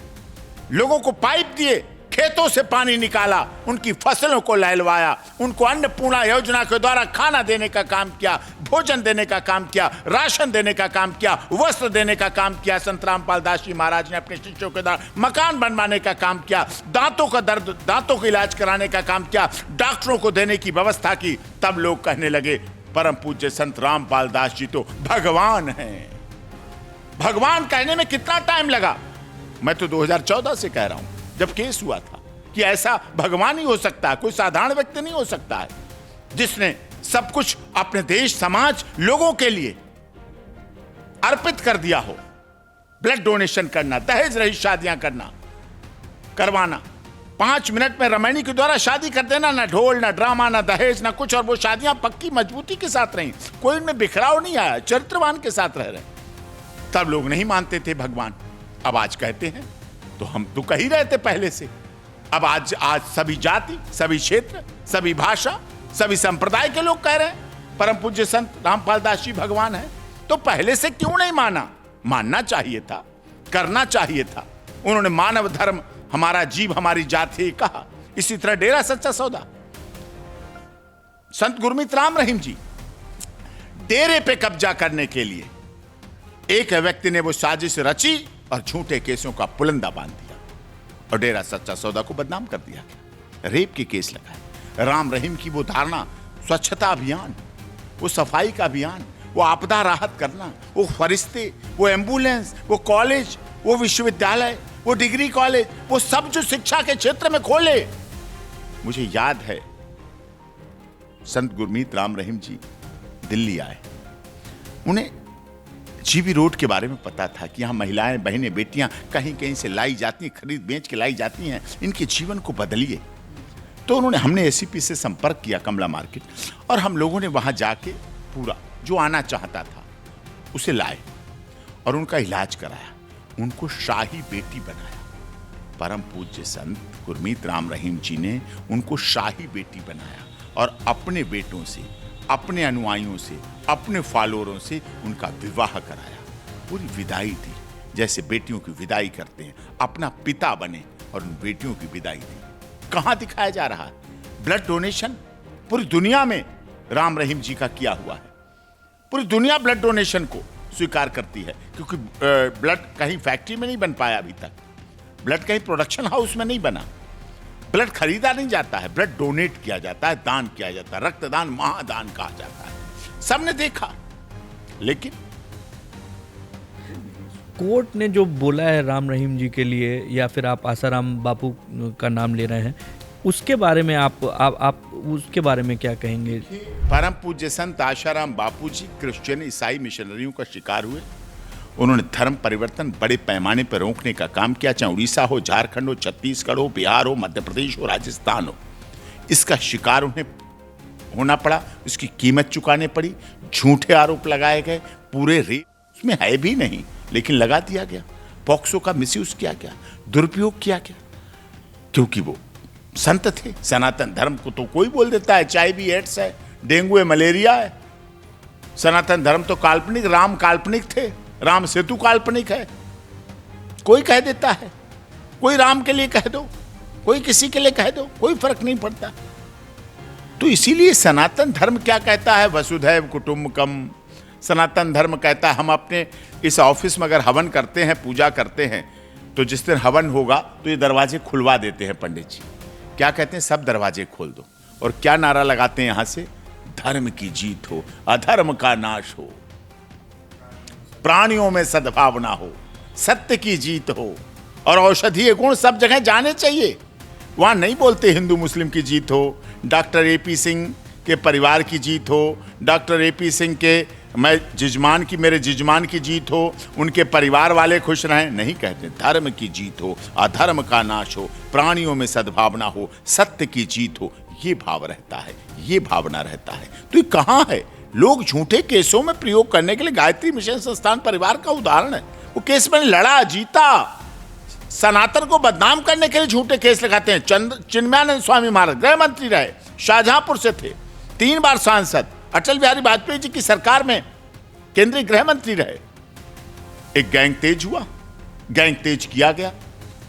लोगों को पाइप दिए, खेतों से पानी निकाला, उनकी फसलों को लहलवाया, उनको अन्नपूर्णा योजना के द्वारा खाना देने का काम किया, भोजन देने का काम किया, राशन देने का काम किया, वस्त्र देने का काम किया। संत रामपाल दास जी महाराज ने अपने शिष्यों के द्वारा मकान बनवाने का काम किया, दांतों का दर्द, दांतों का इलाज कराने का काम किया, डॉक्टरों को देने की व्यवस्था की। तब लोग कहने लगे परम पूज्य संत रामपाल दास जी तो भगवान हैं। भगवान कहने में कितना टाइम लगा? मैं तो 2014 से कह रहा हूं, जब केस हुआ था, कि ऐसा भगवान ही हो सकता है, कोई साधारण व्यक्ति नहीं हो सकता है जिसने सब कुछ अपने देश, समाज, लोगों के लिए अर्पित कर दिया हो। ब्लड डोनेशन करना, दहेज रहित शादियां करवाना, 5 मिनट में रमैनी के द्वारा शादी कर देना, ना ढोल, ना ड्रामा, ना दहेज, ना कुछ। और वो शादियां पक्की मजबूती के साथ रही, कोई इनमें बिखराव नहीं आया, चरित्रवान के साथ रह रहे। तब लोग नहीं मानते थे भगवान, अब आज कहते हैं। तो हम तो कह ही रहे थे पहले से। अब आज सभी जाति, सभी क्षेत्र, सभी भाषा, सभी संप्रदाय के लोग कह रहे हैं परम पूज्य संत रामपाल दास जी भगवान है। तो पहले से क्यों नहीं माना? मानना चाहिए था, करना चाहिए था। उन्होंने मानव धर्म हमारा जीव हमारी जाति कहा। इसी तरह डेरा सच्चा सौदा, संत गुरमीत राम रहीम जी, डेरे पे कब्जा करने के लिए एक व्यक्ति ने वो साजिश रची और झूठे केसों का पुलंदा बांध दिया और डेरा सच्चा सौदा को बदनाम कर दिया गया। रेप के केस लगाए। राम रहीम की वो धारणा, स्वच्छता अभियान, वो सफाई का अभियान, वो आपदा राहत करना, वो फरिश्ते, वो एम्बुलेंस, वो कॉलेज, वो विश्वविद्यालय, वो डिग्री कॉलेज, वो सब जो शिक्षा के क्षेत्र में खोले। मुझे याद है संत गुरमीत राम रहीम जी दिल्ली आए, उन्हें जीबी रोड के बारे में पता था कि यहाँ महिलाएं, बहनें, बेटियां कहीं कहीं से लाई जाती हैं, खरीद बेच के लाई जाती हैं, इनके जीवन को बदलिए। तो हमने एसीपी से संपर्क किया कमला मार्केट, और हम लोगों ने वहां जाके पूरा जो आना चाहता था उसे लाए और उनका इलाज कराया, उनको शाही बेटी बनाया। परम पूज्य संत गुरमीत राम रहीम जी ने उनको शाही बेटी बनाया और अपने बेटों से, अपने अनुयायियों से, अपने फॉलोअरों से उनका विवाह कराया। पूरी विदाई दी, जैसे बेटियों की विदाई करते हैं, अपना पिता बने और उन बेटियों की विदाई दी। कहां दिखाया जा रहा है? ब्लड डोनेशन पूरी दुनिया में राम रहीम जी का किया हुआ है। पूरी दुनिया ब्लड डोनेशन को स्वीकार करती है, क्योंकि ब्लड कहीं फैक्ट्री में नहीं बन पाया अभी तक, ब्लड कहीं प्रोडक्शन हाउस में नहीं बना, ब्लड खरीदा नहीं जाता है, ब्लड डोनेट किया जाता है, दान किया जाता है, रक्तदान महादान कहा जाता है। सबने देखा, लेकिन कोर्ट ने जो बोला है राम रहीम जी के लिए, या फिर आप आसाराम बापू का नाम ले रहे हैं, उसके बारे में आप उसके बारे में क्या कहेंगे? परम पूज्य संत आशाराम बापू जी क्रिश्चियन ईसाई मिशनरियों का शिकार हुए। उन्होंने धर्म परिवर्तन बड़े पैमाने पर रोकने का काम किया, चाहे उड़ीसा हो, झारखंड हो, छत्तीसगढ़ हो, बिहार हो, मध्य प्रदेश हो, राजस्थान हो। इसका शिकार उन्हें होना पड़ा, इसकी कीमत चुकाने पड़ी, झूठे आरोप लगाए गए, पूरे रेप उसमें है भी नहीं लेकिन लगा दिया गया, पॉक्सो का मिसयूज किया गया, दुरुपयोग किया गया, क्योंकि वो संत थे। सनातन धर्म को तो कोई बोल देता है HIV एड्स है, डेंगू है, मलेरिया है। सनातन धर्म तो काल्पनिक, राम काल्पनिक थे, राम सेतु काल्पनिक है, कोई कह देता है, कोई राम के लिए कह दो, कोई किसी के लिए कह दो, कोई फर्क नहीं पड़ता। तो इसीलिए सनातन धर्म क्या कहता है? वसुधैव कुटुंबकम। सनातन धर्म कहता है हम अपने इस ऑफिस में अगर हवन करते हैं, पूजा करते हैं, तो जिस दिन हवन होगा तो ये दरवाजे खुलवा देते हैं पंडित जी। क्या कहते हैं? सब दरवाजे खोल दो। और क्या नारा लगाते हैं यहां से? धर्म की जीत हो, अधर्म का नाश हो। प्राणियों में सद्भावना हो, सत्य की जीत हो और औषधीय गुण सब जगह जाने चाहिए। वहां नहीं बोलते हिंदू मुस्लिम की जीत हो, डॉक्टर एपी सिंह के परिवार की जीत हो, डॉक्टर एपी सिंह के मेरे जिजमान की जीत हो, उनके परिवार वाले खुश रहें, नहीं कहते। धर्म की जीत हो, अधर्म का नाश हो, प्राणियों में सद्भावना हो, सत्य की जीत हो, ये भाव रहता है, ये भावना रहता है। तो ये कहाँ है? लोग झूठे केसों में प्रयोग करने के लिए गायत्री मिशन संस्थान परिवार का उदाहरण है। वो केस में लड़ा, जीता। सनातन को बदनाम करने के लिए झूठे केस लगाते हैं। चिन्मयानंद स्वामी महाराज गृह मंत्री रहे, शाहजहांपुर से थे, 3 बार सांसद, अटल बिहारी वाजपेयी जी की सरकार में केंद्रीय गृह मंत्री रहे। एक गैंग तेज हुआ, गैंग तेज किया गया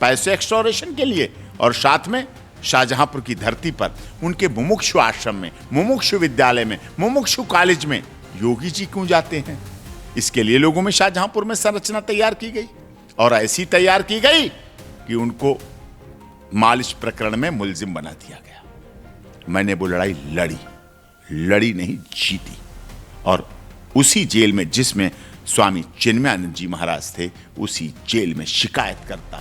पैसे एक्सटोरेशन के लिए, और साथ में शाहजहांपुर की धरती पर उनके मुमुक्षु आश्रम में, मुमुक्षु विद्यालय में, मुमुक्षु कॉलेज में योगी जी क्यों जाते हैं? इसके लिए लोगों में शाहजहांपुर में संरचना तैयार की गई, और ऐसी तैयार की गई कि उनको मालिश प्रकरण में मुलजिम बना दिया गया। मैंने वो लड़ाई लड़ी नहीं, जीती। और उसी जेल में जिसमें स्वामी चिन्मयानंद जी महाराज थे, उसी जेल में शिकायतकर्ता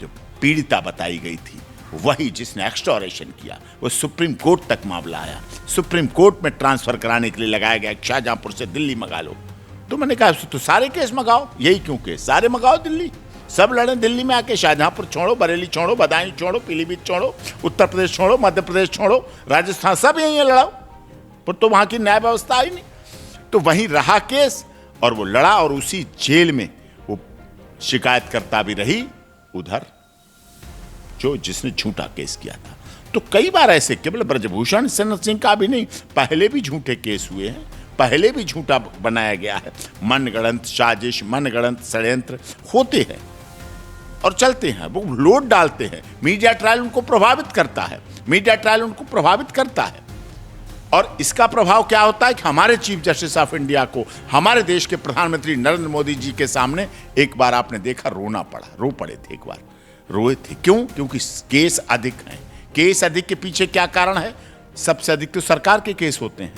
जो पीड़िता बताई गई थी, वही जिसने एक्सटोरेशन किया, वो सुप्रीम कोर्ट तक मामला आया। सुप्रीम कोर्ट में ट्रांसफर कराने के लिए लगाया गया, शाहजहांपुर से दिल्ली मंगा लो। तो मैंने कहा तो सारे केस मंगाओ, यही क्यों केस सारे मंगाओ दिल्ली, सब लड़े दिल्ली में आके। शाहजहांपुर छोड़ो, बरेली छोड़ो, बदायूं छोड़ो, पीलीभीत छोड़ो, उत्तर प्रदेश छोड़ो, मध्य प्रदेश छोड़ो, राजस्थान, सब यहीं लड़ाओ। पर तो वहां की न्याय व्यवस्था आई नहीं। तो वहीं रहा केस और वो लड़ा, और उसी जेल में वो शिकायतकर्ता भी रही, उधर जो जिसने झूठा केस किया था। तो कई बार ऐसे केवल ब्रजभूषण सिंह का भी नहीं, पहले भी झूठे केस हुए हैं, पहले भी झूठा बनाया गया है। मनगढ़ंत साजिश, मनगढ़ंत षड्यंत्र होते हैं और चलते हैं। वो लोड डालते हैं, मीडिया ट्रायल उनको प्रभावित करता है, मीडिया ट्रायल उनको प्रभावित करता है। और इसका प्रभाव क्या होता है कि हमारे चीफ जस्टिस ऑफ इंडिया को, हमारे देश के प्रधानमंत्री नरेंद्र मोदी जी के सामने एक बार आपने देखा रोना पड़ा, रो पड़े थे, एक बार रोए थे। क्यों? क्योंकि केस अधिक हैं। केस अधिक के पीछे क्या कारण है? सबसे अधिक तो सरकार के केस होते हैं।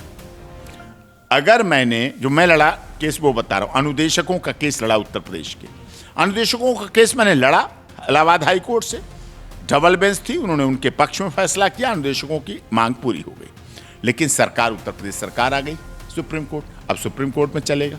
अगर मैं लड़ा केस वो बता रहा हूं, अनुदेशकों का केस लड़ा उत्तर प्रदेश के, अनुदेशकों का केस मैंने लड़ा इलाहाबाद हाई कोर्ट से, डबल बेंच थी, उन्होंने उनके पक्ष में फैसला किया, अनुदेशकों की मांग पूरी हो गई। लेकिन सरकार, उत्तर प्रदेश सरकार आ गई सुप्रीम कोर्ट। अब सुप्रीम कोर्ट में चलेगा,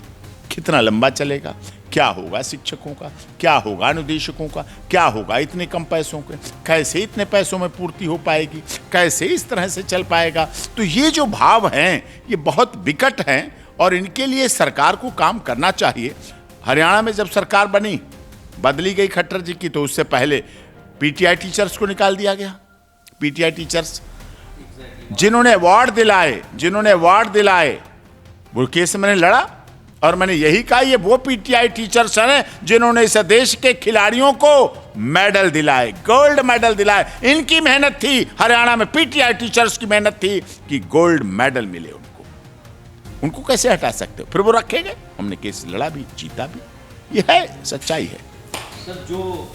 कितना लंबा चलेगा? क्या होगा शिक्षकों का, क्या होगा अनुदेशकों का, क्या होगा इतने कम पैसों के, कैसे इतने पैसों में पूर्ति हो पाएगी, कैसे इस तरह से चल पाएगा? तो ये जो भाव हैं ये बहुत विकट हैं और इनके लिए सरकार को काम करना चाहिए। हरियाणा में जब सरकार बनी, बदली गई खट्टर जी की, तो उससे पहले पीटीआई टीचर्स को निकाल दिया गया। पीटीआई टीचर्स जिन्होंने अवार्ड दिलाए वो केस मैंने लड़ा, और मैंने यही कहा ये वो पीटीआई टीचर्स हैं जिन्होंने इस देश के खिलाड़ियों को मेडल दिलाए, गोल्ड मेडल दिलाए। इनकी मेहनत थी, हरियाणा में पीटीआई टीचर्स की मेहनत थी कि गोल्ड मेडल मिले उनको। उनको कैसे हटा सकते हो? फिर वो रखे गए। हमने केस लड़ा भी, जीता भी। ये है, सच्चाई है। सर, जो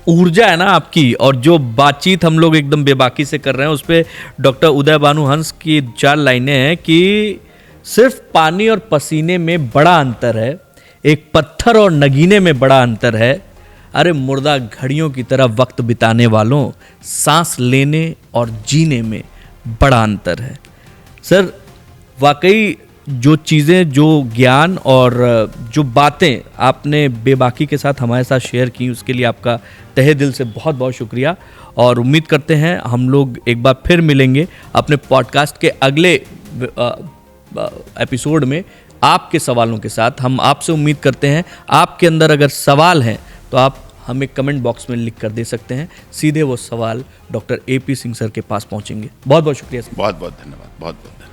ऊर्जा है ना आपकी, और जो बातचीत हम लोग एकदम बेबाकी से कर रहे हैं, उस पर डॉक्टर उदय भानु हंस की 4 लाइनें हैं कि सिर्फ पानी और पसीने में बड़ा अंतर है, एक पत्थर और नगीने में बड़ा अंतर है, अरे मुर्दा घड़ियों की तरह वक्त बिताने वालों, सांस लेने और जीने में बड़ा अंतर है। सर, वाकई जो चीज़ें, जो ज्ञान और जो बातें आपने बेबाकी के साथ हमारे साथ शेयर की, उसके लिए आपका तहे दिल से बहुत बहुत शुक्रिया। और उम्मीद करते हैं हम लोग एक बार फिर मिलेंगे अपने पॉडकास्ट के अगले एपिसोड में आपके सवालों के साथ। हम आपसे उम्मीद करते हैं आपके अंदर अगर सवाल हैं तो आप हमें कमेंट बॉक्स में लिख कर दे सकते हैं, सीधे वो सवाल डॉक्टर एपी सिंह सर के पास पहुंचेंगे। बहुत बहुत शुक्रिया सर। बहुत बहुत धन्यवाद। बहुत बहुत धन्यवाद।